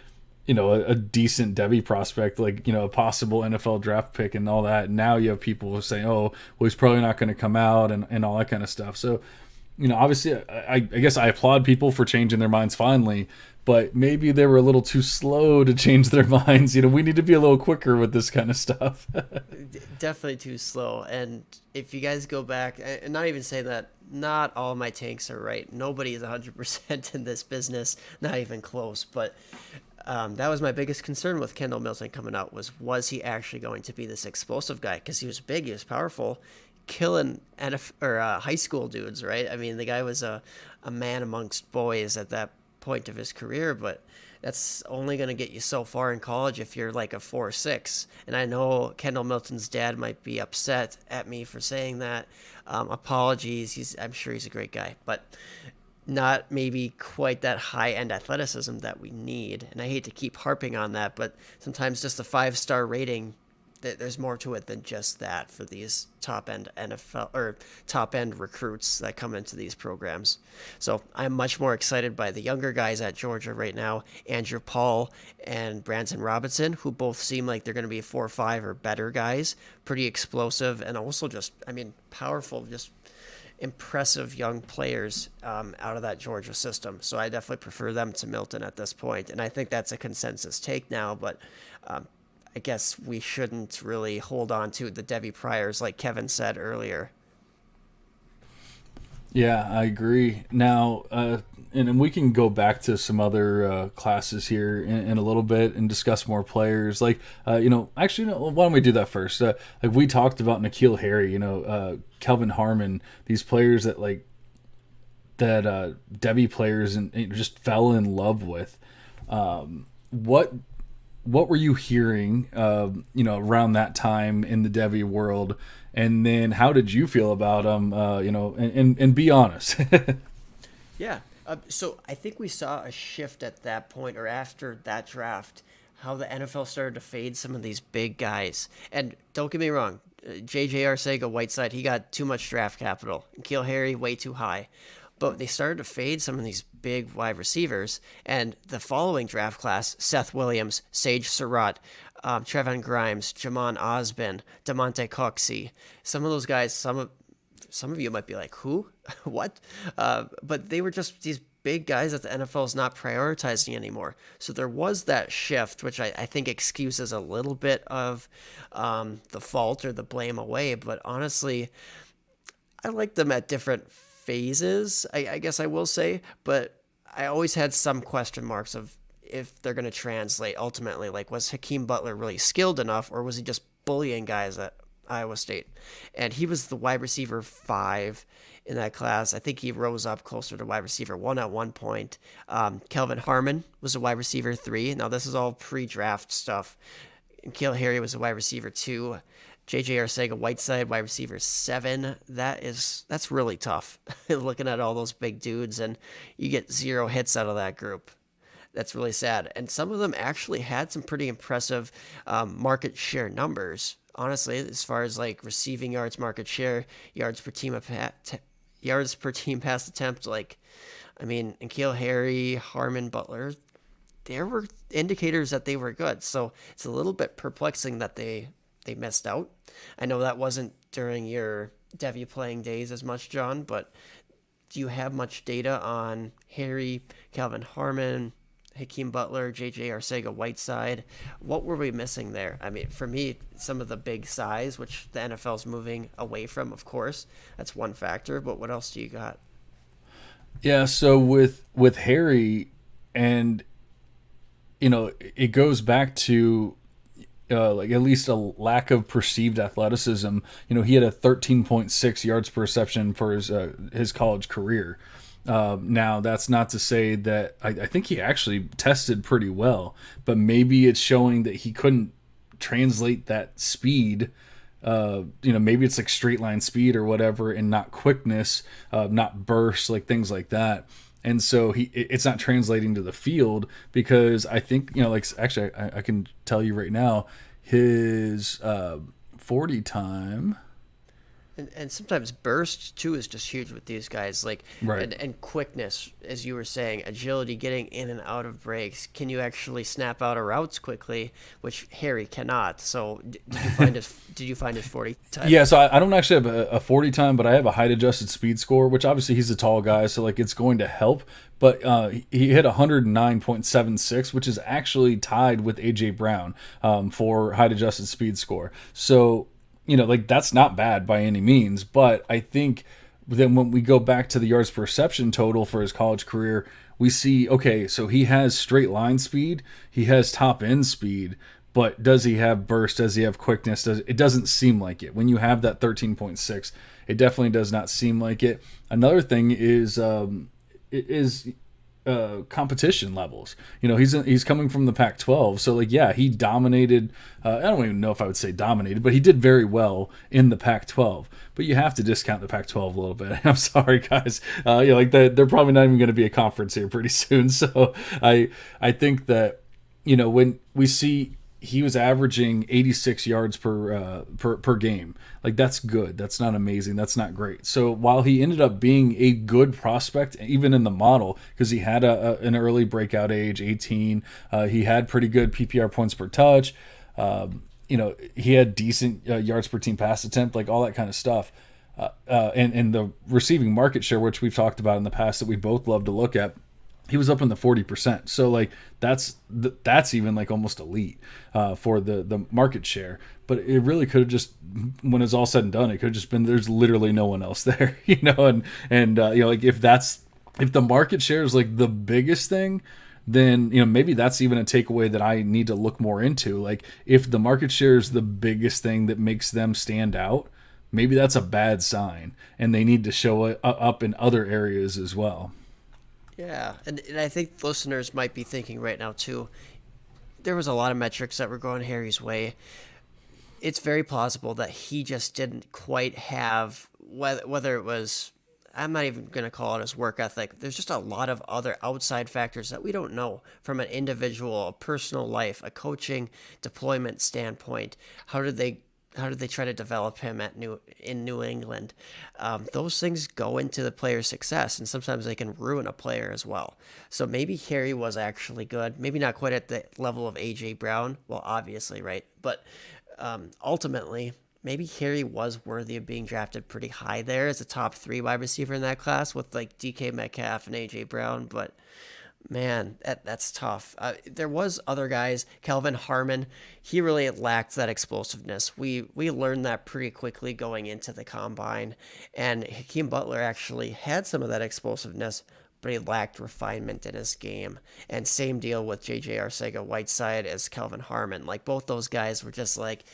a decent Devy prospect, like, a possible NFL draft pick and all that. And now you have people saying, oh, well, he's probably not going to come out and all that kind of stuff. So, obviously, I guess I applaud people for changing their minds finally, but maybe they were a little too slow to change their minds. We need to be a little quicker with this kind of stuff. Definitely too slow. And if you guys go back, and not even say that not all my tanks are right. Nobody is 100% in this business, not even close. But that was my biggest concern with Kendall Milton coming out was he actually going to be this explosive guy? Because he was big, he was powerful, killing high school dudes, right? I mean, the guy was a man amongst boys at that point of his career, but that's only going to get you so far in college if you're like a 4.6. And I know Kendall Milton's dad might be upset at me for saying that. Apologies. I'm sure he's a great guy, but not maybe quite that high-end athleticism that we need. And I hate to keep harping on that, but sometimes just a 5-star rating, there's more to it than just that for these top-end NFL or top-end recruits that come into these programs. So I'm much more excited by the younger guys at Georgia right now, Andrew Paul and Branson Robinson, who both seem like they're going to be 4.5 or better guys, pretty explosive and also just, powerful, just impressive young players out of that Georgia system. So I definitely prefer them to Milton at this point, and I think that's a consensus take now, but I guess we shouldn't really hold on to the Devy priors like Kevin said earlier. Yeah, I agree. Now, and we can go back to some other classes here in a little bit and discuss more players. Like, actually, no, why don't we do that first? Like we talked about N'Keal Harry, Kelvin Harmon, these players that Devy players and just fell in love with. What were you hearing, around that time in the Devy world? And then how did you feel about them, and be honest. Yeah. So I think we saw a shift at that point or after that draft, how the NFL started to fade some of these big guys. And don't get me wrong, J.J. Arcega-Whiteside, he got too much draft capital. N'Keal Harry, way too high. But they started to fade some of these big wide receivers. And the following draft class, Seth Williams, Sage Surratt, Trevon Grimes, Jamon Osborne, DeMonte Coxey. Some of those guys, some of you might be like, who? What? But they were just these big guys that the NFL is not prioritizing anymore. So there was that shift, which I think excuses a little bit of the fault or the blame away. But honestly, I like them at different phases, I guess I will say, but I always had some question marks of if they're going to translate ultimately. Like, was Hakeem Butler really skilled enough, or was he just bullying guys at Iowa State? And he was the wide receiver 5 in that class. I think he rose up closer to wide receiver 1 at one point. Kelvin Harmon was a wide receiver 3. Now, this is all pre-draft stuff. N'Keal Harry was a wide receiver 2. J.J. Arcega-Whiteside, wide receiver 7. That's really tough. Looking at all those big dudes, and you get 0 hits out of that group. That's really sad. And some of them actually had some pretty impressive market share numbers. honestly, as far as like receiving yards, market share, yards per team pass attempt, like, I mean, N'Keal Harry, Harmon, Butler, there were indicators that they were good. So it's a little bit perplexing that they missed out. I know that wasn't during your Devy playing days as much, John, but do you have much data on Harry, Calvin Harmon, Hakeem Butler, J.J. Arcega-Whiteside? What were we missing there? I mean, for me, some of the big size, which the NFL's moving away from, of course, that's one factor. But what else do you got? Yeah, so with Harry, and it goes back to like at least a lack of perceived athleticism. He had a 13.6 yards per reception for his college career. Now, that's not to say that I think he actually tested pretty well, but maybe it's showing that he couldn't translate that speed. Maybe it's like straight line speed or whatever, and not quickness, not bursts, like things like that. And so it's not translating to the field, because I think, like, actually I can tell you right now, his 40 time. And sometimes burst too is just huge with these guys, like, Right. and quickness, as you were saying, agility, getting in and out of breaks. Can you actually snap out of routes quickly, which Harry cannot? So did you find his 40 time? Yeah, so I don't actually have a 40 time, but I have a height adjusted speed score, which obviously he's a tall guy, so like it's going to help. But he hit 109.76, which is actually tied with AJ Brown for height adjusted speed score. So like that's not bad by any means. But I think then when we go back to the yards per reception total for his college career, we see, okay, so he has straight line speed, he has top end speed, but does he have burst? Does he have quickness? It doesn't seem like it. When you have that 13.6, it definitely does not seem like it. Another thing is competition levels. He's coming from the Pac-12, so like, yeah, he dominated. I don't even know if I would say dominated, but he did very well in the Pac-12. But you have to discount the Pac-12 a little bit. I'm sorry, guys. Like they're probably not even going to be a conference here pretty soon. So I think that when we see he was averaging 86 yards per game. Like, that's good. That's not amazing. That's not great. So while he ended up being a good prospect, even in the model, because he had an early breakout age, 18, he had pretty good PPR points per touch. He had decent yards per team pass attempt, like all that kind of stuff. And the receiving market share, which we've talked about in the past, that we both love to look at, he was up in the 40%. So like that's even like almost elite for the market share. But it really could have just, when it's all said and done, it could have just been there's literally no one else there, and like if the market share is like the biggest thing, then maybe that's even a takeaway that I need to look more into. Like, if the market share is the biggest thing that makes them stand out, maybe that's a bad sign, and they need to show it up in other areas as well. Yeah, and I think listeners might be thinking right now too, there was a lot of metrics that were going Harry's way. It's very plausible that he just didn't quite have, whether it was, I'm not even going to call it his work ethic. There's just a lot of other outside factors that we don't know from an individual, a personal life, a coaching deployment standpoint. How did they try to develop him in New England? Those things go into the player's success, and sometimes they can ruin a player as well. So maybe Harry was actually good. Maybe not quite at the level of A.J. Brown. Well, obviously, right? But ultimately, maybe Harry was worthy of being drafted pretty high there as a top 3 wide receiver in that class with like DK Metcalf and A.J. Brown. But man, that's tough. There was other guys. Calvin Harmon, he really lacked that explosiveness. We learned that pretty quickly going into the combine. And Hakeem Butler actually had some of that explosiveness, but he lacked refinement in his game. And same deal with J.J. Arcega-Whiteside as Calvin Harmon. Like, both those guys were just like,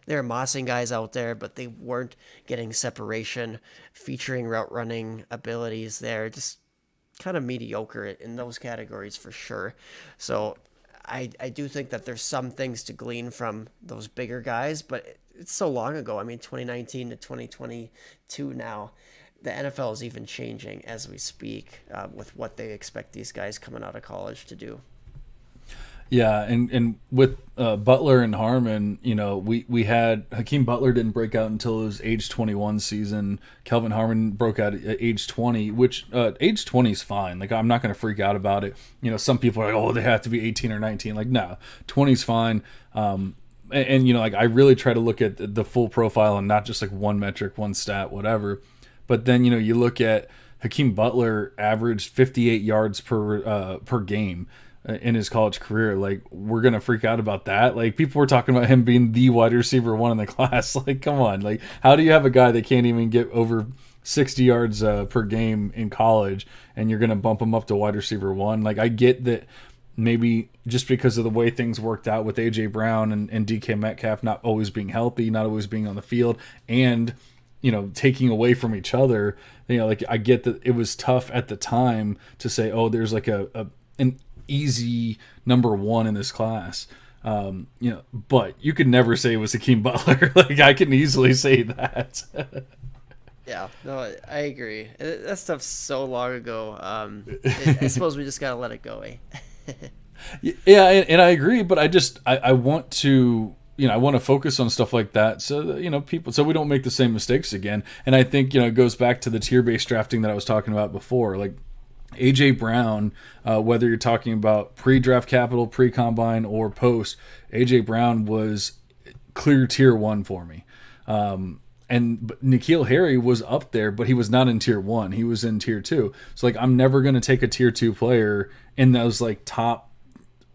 they're mossing guys out there, but they weren't getting separation, featuring route running abilities there. Just kind of mediocre in those categories for sure. So I do think that there's some things to glean from those bigger guys, but it's so long ago. I mean, 2019 to 2022 now. The NFL is even changing as we speak with what they expect these guys coming out of college to do. Yeah, and with Butler and Harmon, we had Hakeem Butler didn't break out until his age 21 season. Kelvin Harmon broke out at age 20, which age 20 is fine. Like, I'm not going to freak out about it. Some people are like, oh, they have to be 18 or 19. Like, no, 20 is fine. And like, I really try to look at the full profile and not just like one metric, one stat, whatever. But then you look at Hakeem Butler averaged 58 yards per game in his college career. Like, we're gonna freak out about that? Like, people were talking about him being the wide receiver one in the class. Like, come on. Like, how do you have a guy that can't even get over 60 yards per game in college, and you're gonna bump him up to wide receiver one? Like, I get that maybe just because of the way things worked out with AJ Brown and DK Metcalf not always being healthy, not always being on the field, and taking away from each other. Like, I get that it was tough at the time to say, oh, there's like an easy number one in this class. But you could never say it was Hakeem Butler. Like, I can easily say that. Yeah, no, I agree. That stuff's so long ago. I suppose we just gotta let it go, eh? Yeah, and I agree, but I want to I want to focus on stuff like that so that, people, so we don't make the same mistakes again. And I think it goes back to the tier-based drafting that I was talking about before. Like, AJ Brown, whether you're talking about pre-draft capital, pre-combine, or post, AJ Brown was clear tier 1 for me. But N'Keal Harry was up there, but he was not in tier 1. He was in tier 2. So, like, I'm never going to take a tier 2 player in those like top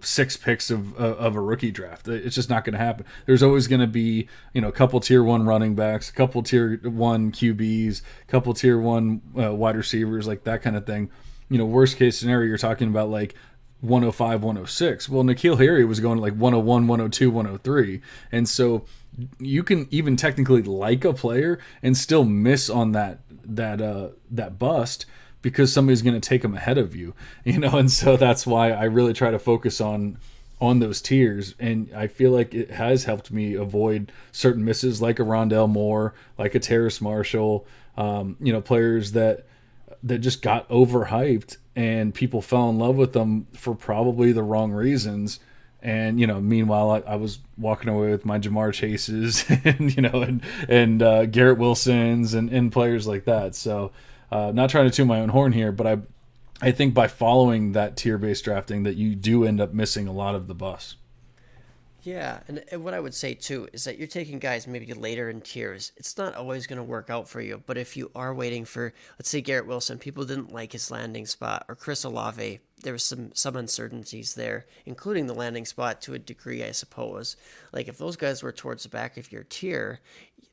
6 picks of a rookie draft. It's just not going to happen. There's always going to be a couple tier 1 running backs, a couple tier 1 QBs, a couple tier 1 wide receivers, like that kind of thing. Worst case scenario, you're talking about like 105, 106. Well, N'Keal Harry was going to like 101, 102, 103. And so you can even technically like a player and still miss on that bust, because somebody's going to take them ahead of you, and so that's why I really try to focus on those tiers. And I feel like it has helped me avoid certain misses, like a Rondell Moore, like a Terrace Marshall, players that just got overhyped and people fell in love with them for probably the wrong reasons. And meanwhile, I was walking away with my Jamar Chases and Garrett Wilsons and players like that. So not trying to toot my own horn here, but I think by following that tier-based drafting that you do end up missing a lot of the bus. Yeah, and what I would say too is that you're taking guys maybe later in tiers. It's not always going to work out for you, but if you are waiting for, let's say, Garrett Wilson, people didn't like his landing spot, or Chris Olave, there was some uncertainties there, including the landing spot to a degree, I suppose. Like, if those guys were towards the back of your tier,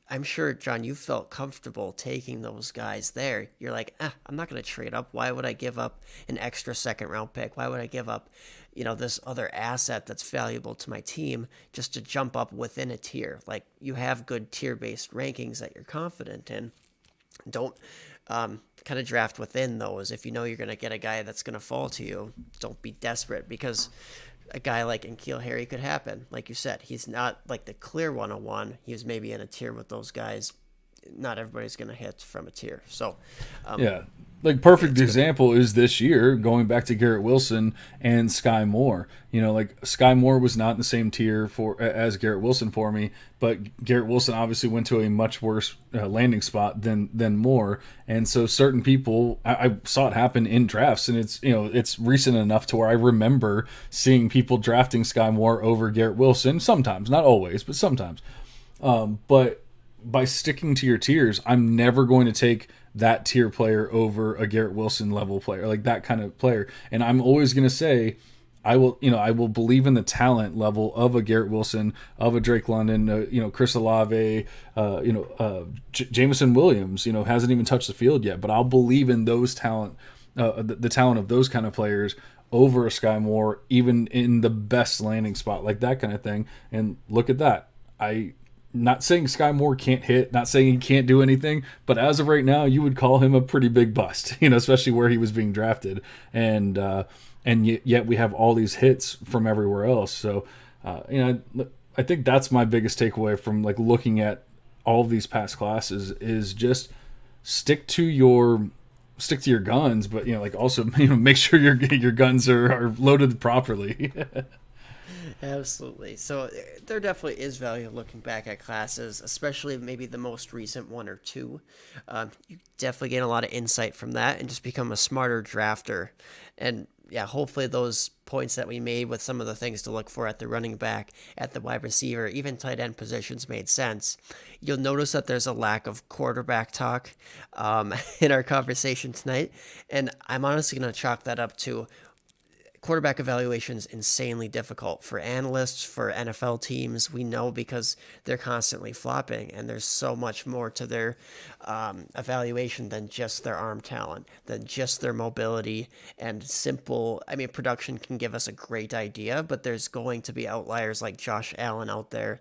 I'm sure, John, you felt comfortable taking those guys there. You're like, I'm not going to trade up. Why would I give up an extra second round pick? Why would I give up, this other asset that's valuable to my team just to jump up within a tier? Like, you have good tier-based rankings that you're confident in. Don't kind of draft within those. If you know you're going to get a guy that's going to fall to you, don't be desperate, because a guy like N'Keal Harry could happen. Like you said, he's not like the clear 101. He was maybe in a tier with those guys. Not everybody's going to hit from a tier. So, yeah. Like, perfect example is this year, going back to Garrett Wilson and Sky Moore. Like, Sky Moore was not in the same tier as Garrett Wilson for me, but Garrett Wilson obviously went to a much worse landing spot than Moore. And so certain people, I saw it happen in drafts, and it's recent enough to where I remember seeing people drafting Sky Moore over Garrett Wilson sometimes, not always, but sometimes. But by sticking to your tiers, I'm never going to take that tier player over a Garrett Wilson level player, like that kind of player. And I'm always going to say, I will believe in the talent level of a Garrett Wilson, of a Drake London, Chris Olave, Jameson Williams, hasn't even touched the field yet, but I'll believe in those talent, the talent of those kind of players over a Sky Moore, even in the best landing spot, like that kind of thing. And look at that. Not saying Sky Moore can't hit, not saying he can't do anything, but as of right now, you would call him a pretty big bust, especially where he was being drafted. And yet we have all these hits from everywhere else. So, I think that's my biggest takeaway from like looking at all of these past classes is just stick to your guns, but also make sure your guns are loaded properly. Absolutely. So there definitely is value looking back at classes, especially maybe the most recent one or two. You definitely gain a lot of insight from that and just become a smarter drafter. And yeah, hopefully those points that we made with some of the things to look for at the running back, at the wide receiver, even tight end positions made sense. You'll notice that there's a lack of quarterback talk in our conversation tonight. And I'm honestly going to chalk that up to quarterback evaluation is insanely difficult for analysts, for NFL teams. We know because they're constantly flopping, and there's so much more to their evaluation than just their arm talent, than just their mobility and simple. I mean, production can give us a great idea, but there's going to be outliers like Josh Allen out there.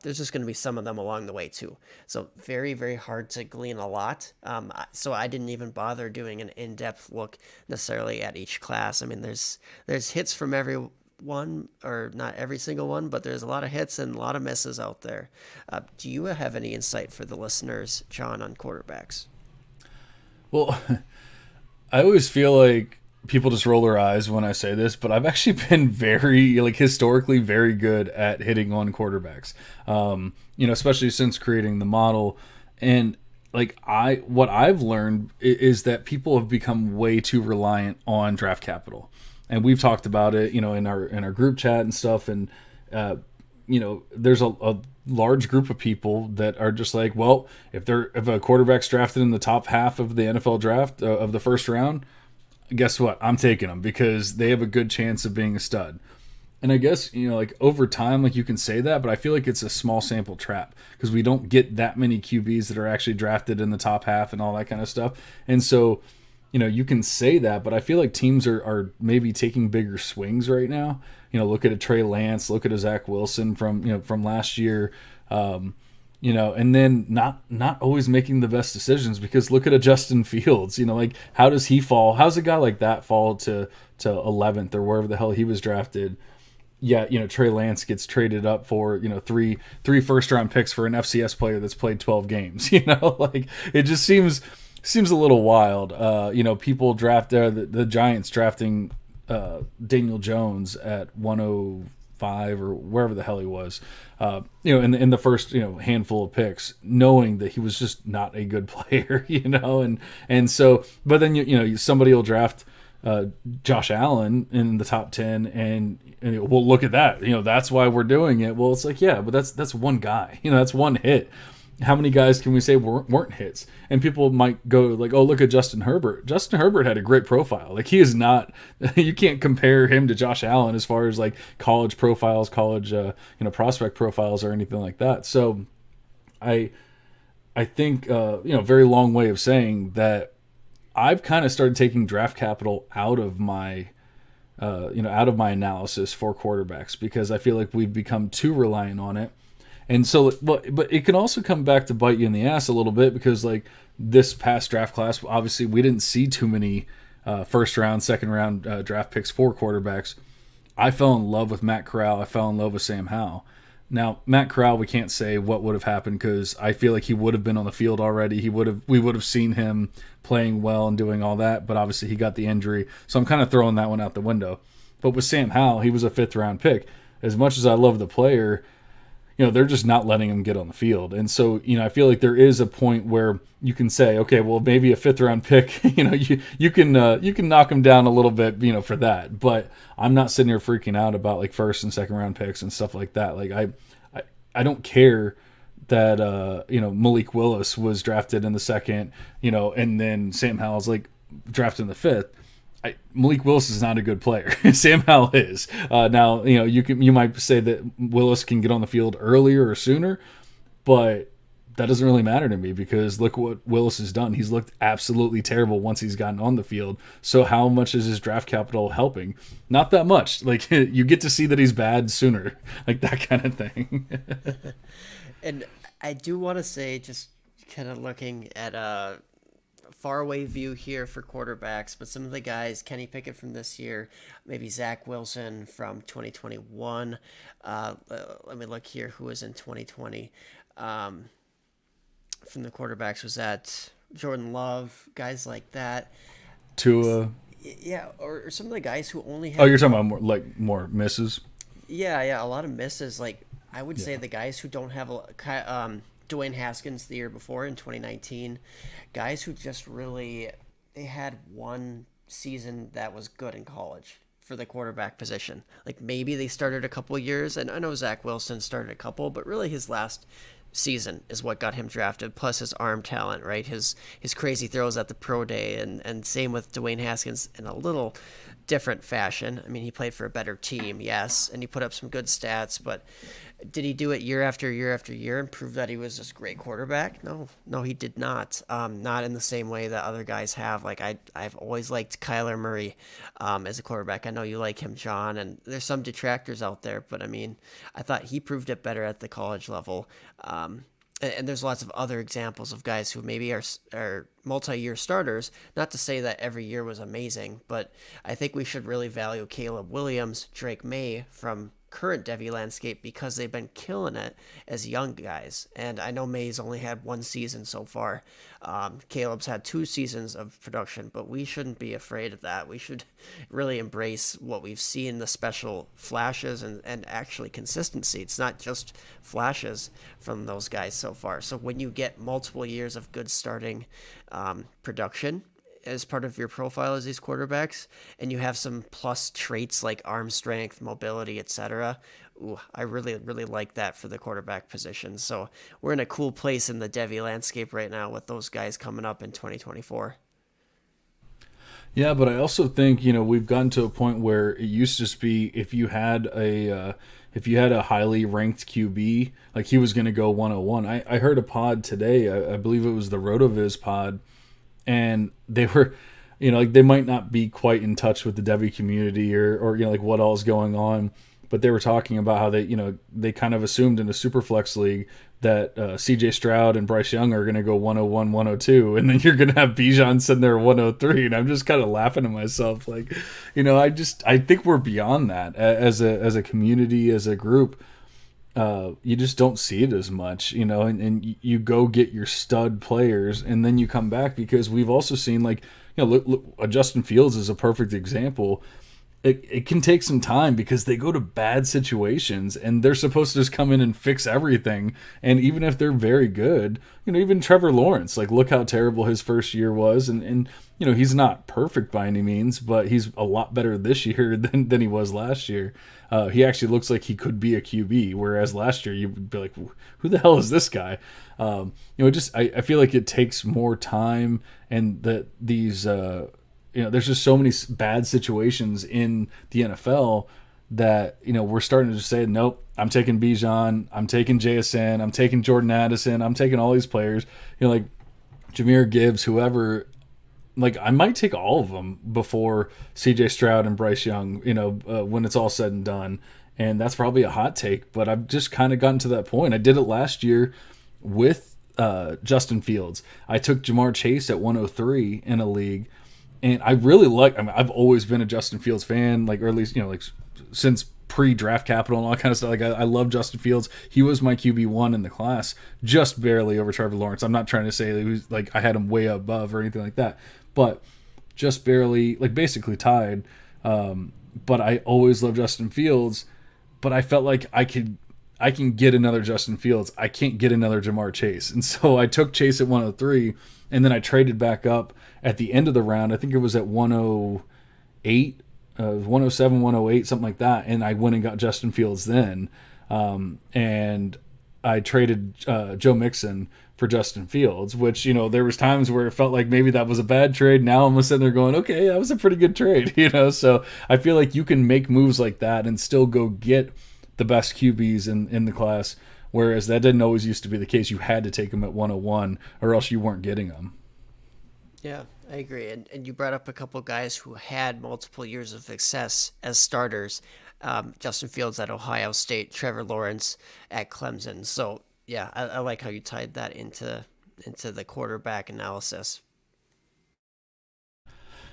There's just going to be some of them along the way too. So very, very hard to glean a lot. So I didn't even bother doing an in-depth look necessarily at each class. I mean, there's hits from every one, or not every single one, but there's a lot of hits and a lot of misses out there. Do you have any insight for the listeners, John, on quarterbacks? Well, I always feel like people just roll their eyes when I say this, but I've actually been very, like, historically very good at hitting on quarterbacks. Especially since creating the model. And what I've learned is that people have become way too reliant on draft capital. And we've talked about it, in our group chat and stuff. And, there's a large group of people that are just like, well, if a quarterback's drafted in the top half of the NFL draft of the first round, guess what? I'm taking them because they have a good chance of being a stud. And I guess, over time, you can say that, but I feel like it's a small sample trap because we don't get that many QBs that are actually drafted in the top half and all that kind of stuff. And so, you can say that, but I feel like teams are maybe taking bigger swings right now. Look at a Trey Lance, look at a Zach Wilson from last year, and then not always making the best decisions because look at a Justin Fields, how does he fall? How's a guy like that fall to 11th or wherever the hell he was drafted? Yeah, Trey Lance gets traded up for, three first round picks for an FCS player that's played 12 games, it just seems a little wild. People draft the Giants drafting Daniel Jones at 105 or wherever the hell he was, in the first handful of picks, knowing that he was just not a good player, and so, but then somebody will draft Josh Allen in the top 10 and well, look at that, that's why we're doing it. Well, it's like, yeah, but that's one guy, that's one hit. How many guys can we say weren't hits? And people might go like, oh, look at Justin Herbert. Justin Herbert had a great profile. Like, he is not, you can't compare him to Josh Allen as far as like college profiles, college, prospect profiles or anything like that. So I think, very long way of saying that I've kind of started taking draft capital out of my analysis for quarterbacks because I feel like we've become too reliant on it. And so, but it can also come back to bite you in the ass a little bit because, like, this past draft class, obviously we didn't see too many first round, second round draft picks for quarterbacks. I fell in love with Matt Corral. I fell in love with Sam Howell. Now, Matt Corral, we can't say what would have happened because I feel like he would have been on the field already. We would have seen him playing well and doing all that, but obviously he got the injury. So I'm kind of throwing that one out the window. But with Sam Howell, he was a fifth round pick. As much as I love the player, they're just not letting him get on the field. And so, I feel like there is a point where you can say, okay, well, maybe a fifth round pick, you can knock him down a little bit, for that. But I'm not sitting here freaking out about like first and second round picks and stuff like that. Like I don't care that, Malik Willis was drafted in the second, and then Sam Howell's like drafted in the fifth. Malik Willis is not a good player. Sam Howell is. Now, you might say that Willis can get on the field earlier or sooner, but that doesn't really matter to me because look what Willis has done. He's looked absolutely terrible once he's gotten on the field. So how much is his draft capital helping? Not that much. Like, you get to see that he's bad sooner, like that kind of thing. And I do want to say, just kind of looking at faraway view here for quarterbacks, but some of the guys, Kenny Pickett from this year, maybe Zach Wilson from 2021. Let me look here who was in 2020. From the quarterbacks, was that Jordan Love, guys like that. Tua. Yeah, or some of the guys who only had... Oh, you're talking about more misses? Yeah, a lot of misses. Like I would say Yeah. the guys who don't have Dwayne Haskins the year before in 2019, guys who just really they had one season that was good in college for the quarterback position. Like maybe they started a couple years, and I know Zach Wilson started a couple, but really his last season is what got him drafted. Plus his arm talent, right? His crazy throws at the pro day, and same with Dwayne Haskins in a little different fashion. I mean, he played for a better team, yes, and he put up some good stats, but did he do it year after year after year and prove that he was this great quarterback? No, no, he did not. Not in the same way that other guys have. Like I've always liked Kyler Murray as a quarterback. I know you like him, John, and there's some detractors out there, but I mean, I thought he proved it better at the college level. And there's lots of other examples of guys who maybe are multi-year starters. Not to say that every year was amazing, but I think we should really value Caleb Williams, Drake May from current Devy landscape because they've been killing it as young guys. And I know May's only had one season so far. Caleb's had 2 seasons of production, but we shouldn't be afraid of that. We should really embrace what we've seen, the special flashes and actually consistency. It's not just flashes from those guys so far. So when you get multiple years of good starting production, as part of your profile as these quarterbacks, and you have some plus traits like arm strength, mobility, etc. Ooh, I really, really like that for the quarterback position. So we're in a cool place in the Devy landscape right now with those guys coming up in 2024. Yeah, but I also think we've gotten to a point where it used to just be if you had a highly ranked QB, like he was going to go 101. I heard a pod today. I believe it was the RotoViz pod, and they were, like they might not be quite in touch with the Devy community or like what all is going on, but they were talking about how they kind of assumed in the Superflex league that CJ Stroud and Bryce Young are going to go 101, 102, and then you're going to have Bijan sitting there 103, and I'm just kind of laughing to myself, like, I think we're beyond that as a community, as a group. You just don't see it as much, and you go get your stud players and then you come back, because we've also seen, like, look, Justin Fields is a perfect example. It can take some time because they go to bad situations and they're supposed to just come in and fix everything. And even if they're very good, even Trevor Lawrence, like, look how terrible his first year was. And he's not perfect by any means, but he's a lot better this year than he was last year. He actually looks like he could be a QB, whereas last year you'd be like, who the hell is this guy? I feel like it takes more time, and that these, there's just so many bad situations in the NFL that, we're starting to just say, nope, I'm taking Bijan, I'm taking JSN, I'm taking Jordan Addison, I'm taking all these players, like Jahmyr Gibbs, whoever. Like, I might take all of them before CJ Stroud and Bryce Young, when it's all said and done. And that's probably a hot take, but I've just kind of gotten to that point. I did it last year with Justin Fields. I took Jamar Chase at 103 in a league, and I really I've always been a Justin Fields fan, like, or at least, like, since pre-draft capital and all that kind of stuff. Like, I love Justin Fields. He was my QB1 in the class, just barely over Trevor Lawrence. I'm not trying to say that he was, like, I had him way above or anything like that, but just barely, like, basically tied. But I always loved Justin Fields, but I felt like I can get another Justin Fields. I can't get another Jamar Chase. And so I took Chase at 103, and then I traded back up at the end of the round. I think it was at 108, 107, 108, something like that. And I went and got Justin Fields then. And I traded Joe Mixon for Justin Fields, which, there was times where it felt like maybe that was a bad trade. Now I'm sitting there going, okay, that was a pretty good trade, So I feel like you can make moves like that and still go get the best QBs in the class, whereas that didn't always used to be the case. You had to take them at 101 or else you weren't getting them. Yeah, I agree. And you brought up a couple guys who had multiple years of success as starters. Justin Fields at Ohio State, Trevor Lawrence at Clemson. So yeah, I like how you tied that into the quarterback analysis.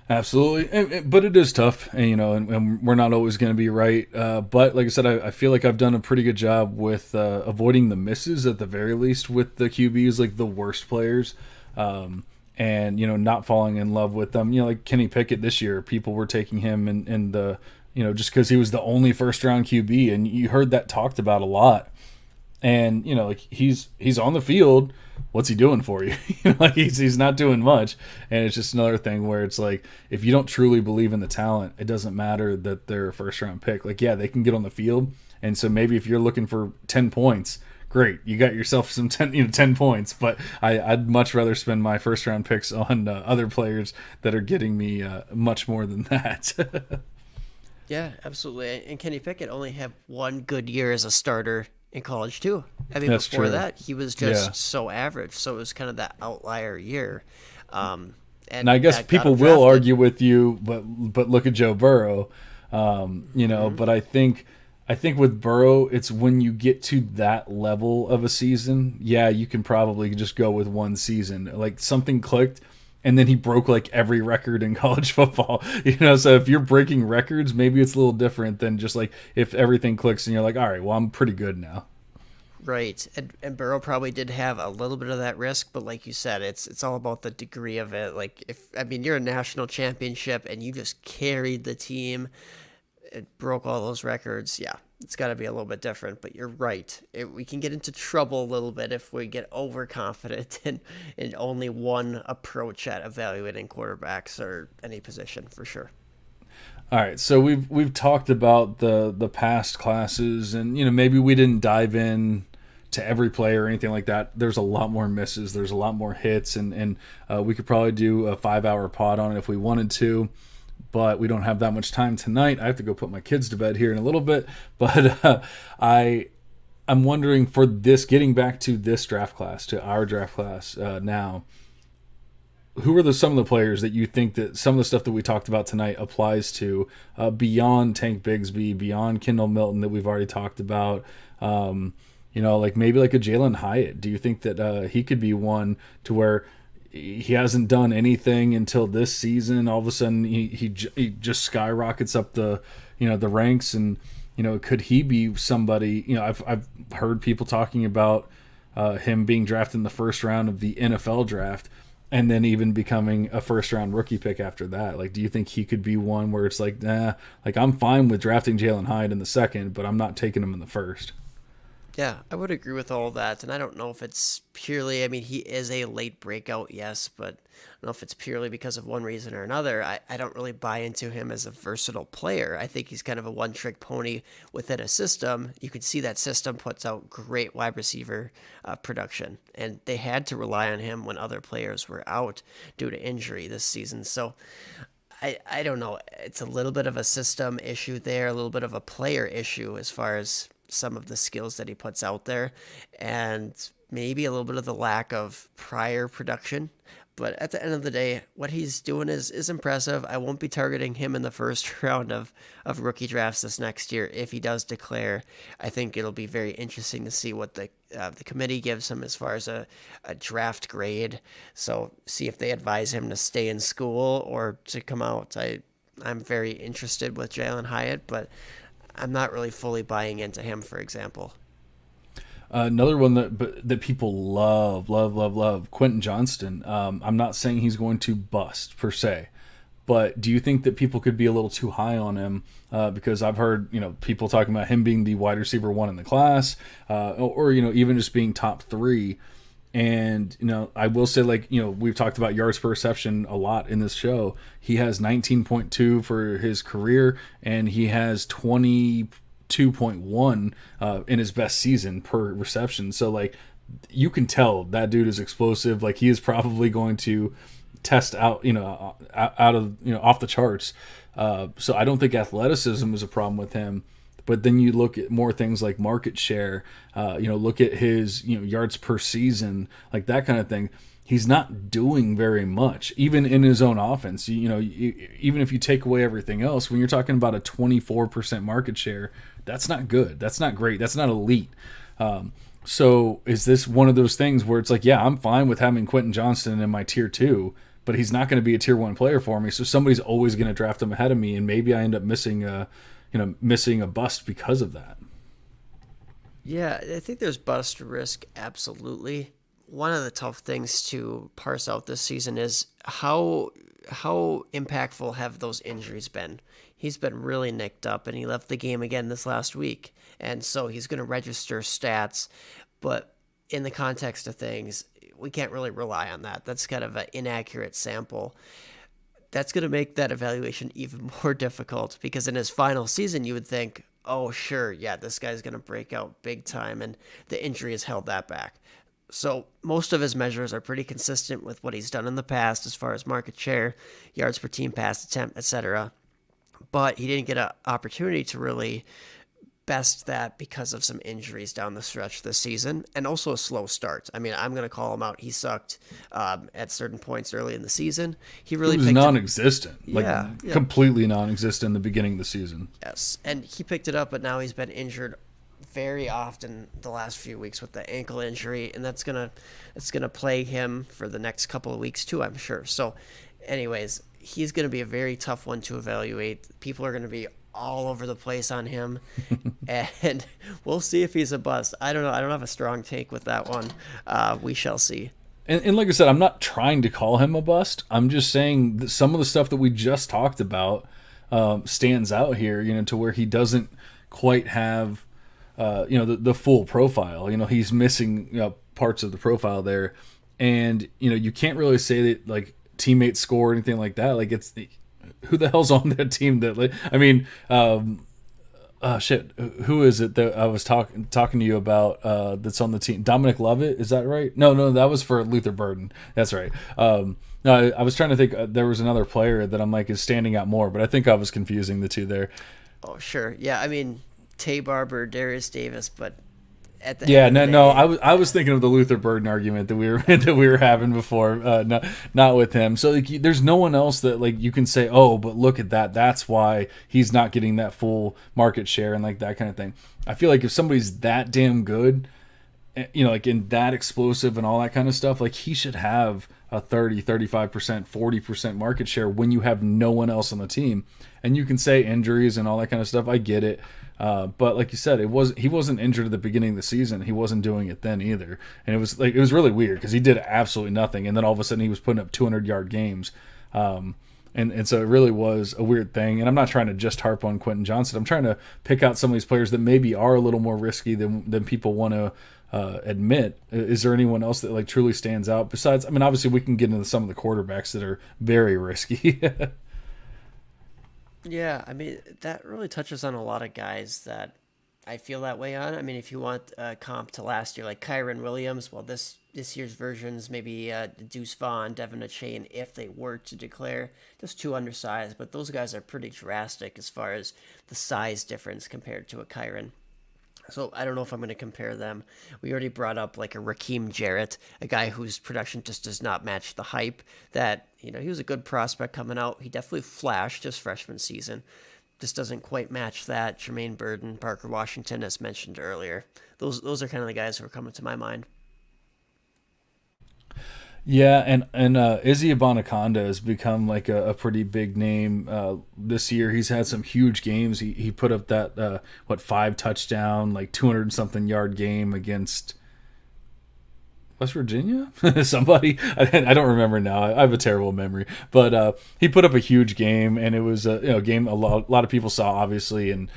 Absolutely, but it is tough, and and we're not always going to be right. But like I said, I feel like I've done a pretty good job with avoiding the misses at the very least with the QBs, like the worst players, and not falling in love with them. Like Kenny Pickett this year, people were taking him in the just because he was the only first round QB, and you heard that talked about a lot. And like he's on the field. What's he doing for you? Like he's not doing much. And it's just another thing where it's like, if you don't truly believe in the talent, it doesn't matter that they're a first round pick. Like, yeah, they can get on the field. And so maybe if you're looking for 10 points, great, you got yourself some 10 points. But I'd much rather spend my first round picks on other players that are getting me much more than that. Yeah, absolutely. And Kenny Pickett only had one good year as a starter in college too. I mean, That's before true. that, he was just Yeah. so average. So it was kind of that outlier year. And I guess that got people him will drafted. argue with you, but look at Joe Burrow. But I think with Burrow, it's when you get to that level of a season, yeah, you can probably just go with one season. Like something clicked, and then he broke like every record in college football. So if you're breaking records, maybe it's a little different than just like if everything clicks and you're like, all right, well, I'm pretty good now. Right. And Burrow probably did have a little bit of that risk, but like you said, it's all about the degree of it. Like you're a national championship and you just carried the team, it broke all those records. Yeah, it's got to be a little bit different, but you're right. We can get into trouble a little bit if we get overconfident in only one approach at evaluating quarterbacks or any position for sure. All right, so we've talked about the past classes, and maybe we didn't dive in to every player or anything like that. There's a lot more misses, there's a lot more hits, and we could probably do a 5-hour pod on it if we wanted to, but we don't have that much time tonight. I have to go put my kids to bed here in a little bit, but I'm wondering, for this, getting back to this draft class, to our draft class now. Who are some of the players that you think that some of the stuff that we talked about tonight applies to, beyond Tank Bigsby, beyond Kendall Milton that we've already talked about? Like maybe like a Jalen Hyatt. Do you think that he could be one to where he hasn't done anything until this season? All of a sudden he just skyrockets up the the ranks, and could he be somebody? I've heard people talking about him being drafted in the first round of the NFL draft, and then even becoming a first-round rookie pick after that. Like, do you think he could be one where it's like, nah, like I'm fine with drafting Jalen Hyatt in the second, but I'm not taking him in the first? Yeah, I would agree with all that. And I don't know if it's purely, I mean, he is a late breakout, yes, but I don't know if it's purely because of one reason or another. I don't really buy into him as a versatile player. I think he's kind of a one-trick pony within a system. You could see that system puts out great wide receiver production, and they had to rely on him when other players were out due to injury this season. So I don't know. It's a little bit of a system issue there, a little bit of a player issue as far as some of the skills that he puts out there, and maybe a little bit of the lack of prior production. But at the end of the day, what he's doing is impressive. I won't be targeting him in the first round of rookie drafts this next year if he does declare. I think it'll be very interesting to see what the committee gives him as far as a draft grade. So see if they advise him to stay in school or to come out. I'm very interested with Jalen Hyatt, but I'm not really fully buying into him, for example. Another one that people love, Quentin Johnston. I'm not saying he's going to bust per se, but do you think that people could be a little too high on him? Because I've heard people talking about him being the wide receiver one in the class, or even just being top three. And I will say, we've talked about yards per reception a lot in this show. He has 19.2 for his career, and he has 22.1 in his best season per reception. So you can tell that dude is explosive. Like, he is probably going to test out out of off the charts. So I don't think athleticism is a problem with him. But then you look at more things like market share, look at his yards per season, like that kind of thing. He's not doing very much, even in his own offense. Even if you take away everything else, when you're talking about a 24% market share, that's not good. That's not great. That's not elite. So is this one of those things where it's like, yeah, I'm fine with having Quentin Johnston in my tier 2, but he's not going to be a tier 1 player for me. So somebody's always going to draft him ahead of me, and maybe I end up missing a bust because of that. Yeah, I think there's bust risk, absolutely. one of the tough things to parse out this season is how impactful have those injuries been. He's been really nicked up, and he left the game again this last week, and so he's going to register stats, but in the context of things, we can't really rely on that. That's kind of an inaccurate sample. That's going to make that evaluation even more difficult because in his final season, you would think, oh, sure, yeah, this guy's going to break out big time, and the injury has held that back. So most of his measures are pretty consistent with what he's done in the past as far as market share, yards per team pass attempt, etc. But he didn't get an opportunity to really best that because of some injuries down the stretch this season and also a slow start. I mean, I'm going to call him out. He sucked at certain points early in the season. He really It was non-existent, completely non-existent in the beginning of the season. Yes, and he picked it up, but now he's been injured very often the last few weeks with the ankle injury, and it's gonna plague him for the next couple of weeks too, I'm sure. So, anyways, he's gonna be a very tough one to evaluate. People are gonna be all over the place on him, and we'll see if he's a bust. I don't know. I don't have a strong take with that one. We shall see. And like I said, I'm not trying to call him a bust. I'm just saying that some of the stuff that we just talked about stands out here, to where he doesn't quite have, the full profile. He's missing parts of the profile there. And, you can't really say that, like, teammates score or anything like that. Like, it's... Who the hell's on that team that? I mean, shit. Who is it that I was talking to you about? That's on the team. Dominic Lovett, is that right? No, that was for Luther Burden. That's right. No, I was trying to think. There was another player that I'm like is standing out more, but I think I was confusing the two there. Oh sure, yeah. I mean, Tay Barber, Darius Davis, but. I was thinking of the Luther Burden argument that we were having before, not with him. So like, there's no one else that like you can say, oh, but look at that. That's why he's not getting that full market share and like that kind of thing. I feel like if somebody's that damn good, like in that explosive and all that kind of stuff, like he should have a 30, 35%, 40% market share when you have no one else on the team. And you can say injuries and all that kind of stuff. I get it. But like you said, he wasn't injured at the beginning of the season. He wasn't doing it then either. And it was really weird because he did absolutely nothing. And then all of a sudden he was putting up 200-yard games. And so it really was a weird thing. And I'm not trying to just harp on Quentin Johnson. I'm trying to pick out some of these players that maybe are a little more risky than people want to admit. Is there anyone else that like truly stands out besides? I mean, obviously we can get into some of the quarterbacks that are very risky. Yeah, I mean, that really touches on a lot of guys that I feel that way on. I mean, if you want a comp to last year, like Kyron Williams, well, this year's versions, maybe Deuce Vaughn, Devin Achane, if they were to declare, just too undersized. But those guys are pretty drastic as far as the size difference compared to a Kyron. So I don't know if I'm going to compare them. We already brought up like a Raheem Jarrett, a guy whose production just does not match the hype that, he was a good prospect coming out. He definitely flashed his freshman season. Just doesn't quite match that. Jermaine Burton, Parker Washington, as mentioned earlier. Those are kind of the guys who are coming to my mind. Yeah, and Izzy Abanaconda has become like a pretty big name this year. He's had some huge games. He put up that 5 touchdown, like 200 something yard game against West Virginia. Somebody I don't remember now. I have a terrible memory, but he put up a huge game, and it was a game a lot of people saw obviously, and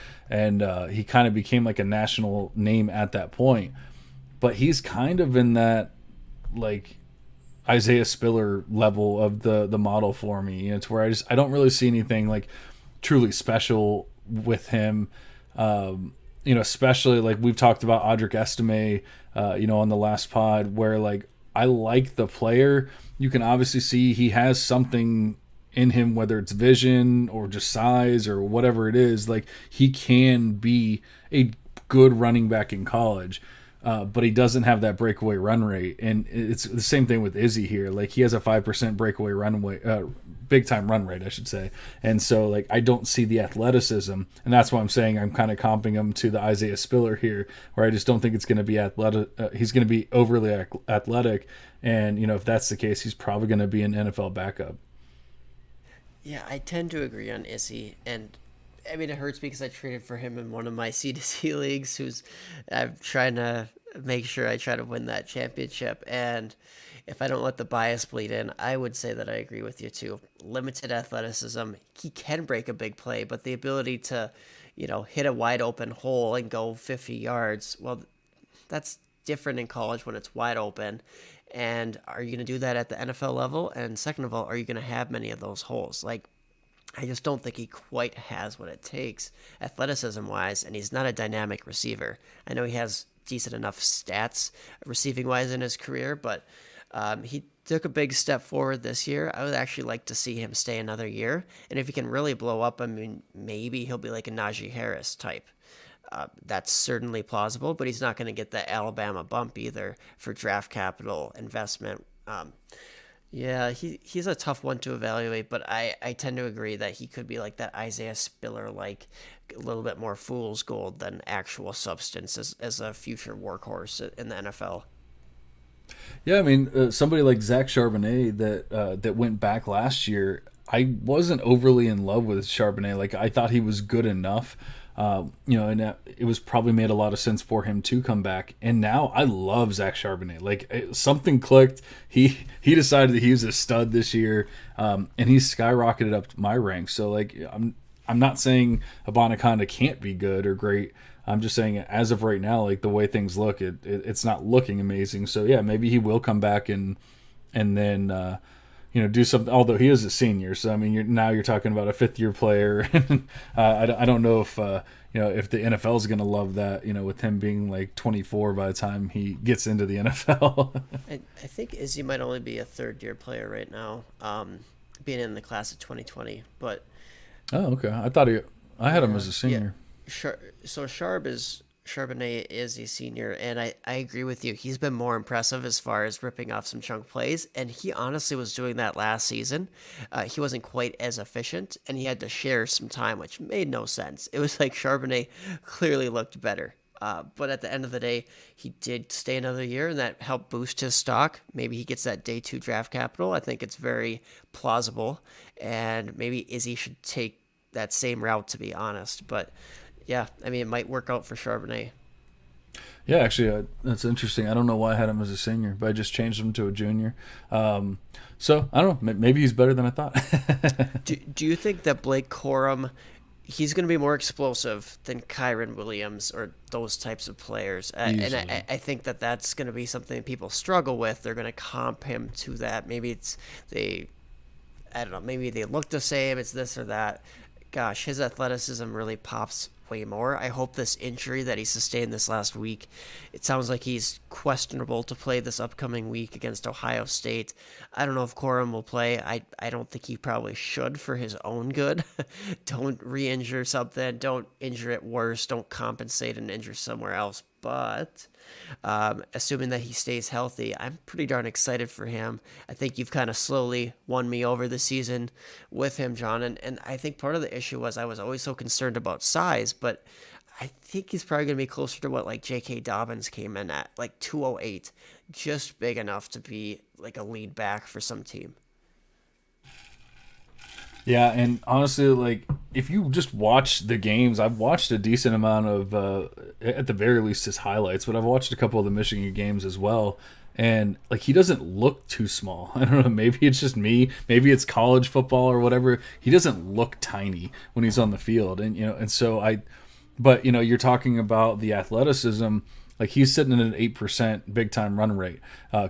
he kind of became like a national name at that point. But he's kind of in that like Isaiah Spiller level of the model for me. It's where I don't really see anything like truly special with him. Especially like we've talked about Audric Estime, on the last pod, where like I like the player. You can obviously see he has something in him, whether it's vision or just size or whatever it is. Like he can be a good running back in college. But he doesn't have that breakaway run rate, and it's the same thing with Izzy here. Like he has a 5% breakaway big time run rate, I should say. And so like I don't see the athleticism, and that's why I'm saying I'm kind of comping him to the Isaiah Spiller here, where I just don't think it's going to be athletic. He's going to be overly athletic, and if that's the case, he's probably going to be an NFL backup. Yeah, I tend to agree on Izzy, and I mean, it hurts because I traded for him in one of my C2C leagues. I'm trying to make sure I try to win that championship. And if I don't let the bias bleed in, I would say that I agree with you too. Limited athleticism. He can break a big play, but the ability to, hit a wide open hole and go 50 yards, well, that's different in college when it's wide open. And are you going to do that at the NFL level? And second of all, are you going to have many of those holes? Like, I just don't think he quite has what it takes athleticism wise, and he's not a dynamic receiver. I know he has decent enough stats receiving wise in his career, but he took a big step forward this year. I would actually like to see him stay another year, and if he can really blow up, I mean, maybe he'll be like a Najee Harris type. That's certainly plausible, but he's not going to get that Alabama bump either for draft capital investment. Yeah, he's a tough one to evaluate, but I tend to agree that he could be like that Isaiah Spiller, like a little bit more fool's gold than actual substance as a future workhorse in the NFL. Yeah, I mean, somebody like Zach Charbonnet that went back last year, I wasn't overly in love with Charbonnet. Like, I thought he was good enough, and it was probably made a lot of sense for him to come back. And now I love Zach Charbonnet. Like, something clicked. He decided that he was a stud this year, and he's skyrocketed up my ranks. So, like, I'm not saying Abanaconda can't be good or great. I'm just saying, as of right now, like the way things look, it's not looking amazing. So yeah, maybe he will come back and then do something. Although he is a senior, so I mean, you're talking about a fifth-year player. I don't know if the NFL is going to love that. With him being like 24 by the time he gets into the NFL. I think Izzy might only be a third-year player right now, being in the class of 2020. But Oh, okay. I had him as a senior. So Charbonnet is a senior, and I agree with you. He's been more impressive as far as ripping off some chunk plays, and he honestly was doing that last season. He wasn't quite as efficient, and he had to share some time, which made no sense. It was like Charbonnet clearly looked better. But at the end of the day, he did stay another year, and that helped boost his stock. Maybe he gets that day two draft capital. I think it's very plausible, and maybe Izzy should take that same route, to be honest. But yeah, I mean, it might work out for Charbonnet. Yeah, actually, that's interesting. I don't know why I had him as a senior, but I just changed him to a junior. So I don't know. Maybe he's better than I thought. Do you think that Blake Corum, he's going to be more explosive than Kyron Williams or those types of players? And I think that that's going to be something people struggle with. They're going to comp him to that. Maybe I don't know, maybe they look the same. It's this or that. Gosh, his athleticism really pops way more. I hope this injury that he sustained this last week, it sounds like he's questionable to play this upcoming week against Ohio State. I don't know if Corum will play. I don't think he probably should for his own good. Don't re-injure something. Don't injure it worse. Don't compensate and injure somewhere else. But assuming that he stays healthy, I'm pretty darn excited for him. I think you've kind of slowly won me over this season with him, John. And I think part of the issue was I was always so concerned about size, but I think he's probably going to be closer to what like J.K. Dobbins came in at, like 208, just big enough to be like a lead back for some team. Yeah, and honestly, like if you just watch the games, I've watched a decent amount of, at the very least, his highlights, but I've watched a couple of the Michigan games as well. And like he doesn't look too small. I don't know. Maybe it's just me. Maybe it's college football or whatever. He doesn't look tiny when he's on the field, and so but you're talking about the athleticism. Like he's sitting at an 8% big time run rate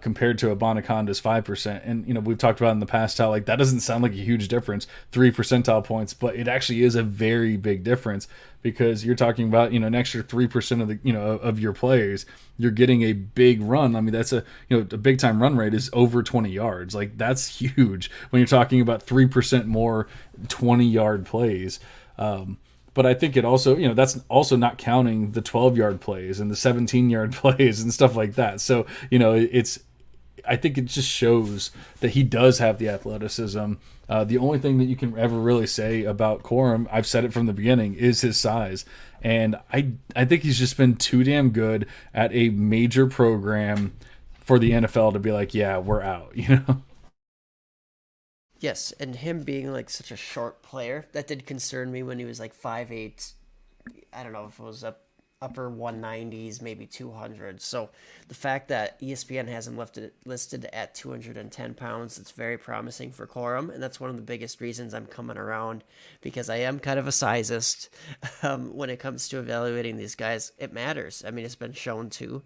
compared to Abanaconda's 5%. And we've talked about in the past how like that doesn't sound like a huge difference, 3 percentile points, but it actually is a very big difference because you're talking about an extra 3% of the of your players. You're getting a big run. I mean that's a big time run rate is over 20 yards. Like that's huge when you're talking about 3% more 20-yard plays. But I think it also, that's also not counting the 12-yard plays and the 17-yard plays and stuff like that. So, I think it just shows that he does have the athleticism. The only thing that you can ever really say about Corum, I've said it from the beginning, is his size. And I think he's just been too damn good at a major program for the NFL to be like, yeah, we're out, Yes, and him being like such a short player, that did concern me when he was like 5'8". I don't know if it was upper 190s, maybe 200. So the fact that ESPN has him listed at 210 pounds, it's very promising for Corum, and that's one of the biggest reasons I'm coming around, because I am kind of a sizist. When it comes to evaluating these guys, it matters. I mean, it's been shown to,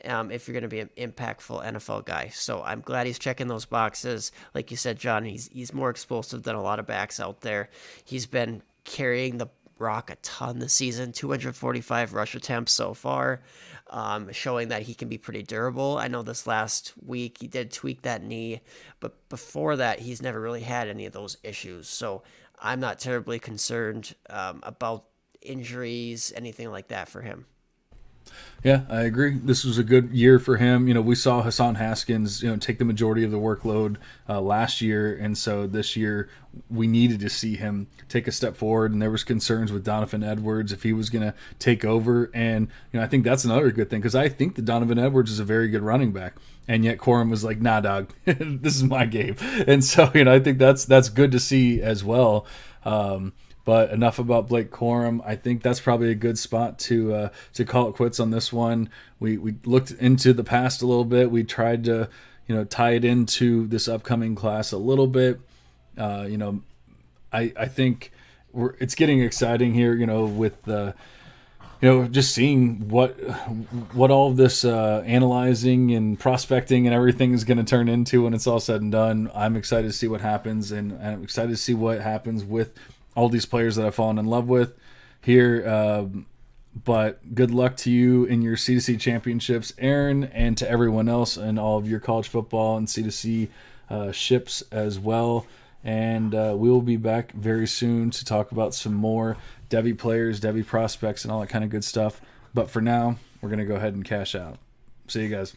if you're going to be an impactful NFL guy. So I'm glad he's checking those boxes. Like you said, John, he's more explosive than a lot of backs out there. He's been carrying the rock a ton this season, 245 rush attempts so far, showing that he can be pretty durable. I know this last week he did tweak that knee, but before that he's never really had any of those issues. So I'm not terribly concerned about injuries, anything like that for him. Yeah, I agree. This was a good year for him. We saw Hassan Haskins, take the majority of the workload last year, and so this year we needed to see him take a step forward. And there was concerns with Donovan Edwards if he was going to take over, and I think that's another good thing, because I think that Donovan Edwards is a very good running back, and yet Corum was like, "Nah, dog, this is my game," and so I think that's good to see as well. But enough about Blake Corum. I think that's probably a good spot to call it quits on this one. We looked into the past a little bit. We tried to tie it into this upcoming class a little bit. I think it's getting exciting here. With the just seeing what all of this analyzing and prospecting and everything is going to turn into when it's all said and done. I'm excited to see what happens, and I'm excited to see what happens with all these players that I've fallen in love with here. But good luck to you in your C2C championships, Aaron, and to everyone else in all of your college football and C2C ships as well. And we will be back very soon to talk about some more Devy players, Devy prospects, and all that kind of good stuff. But for now, we're going to go ahead and cash out. See you guys.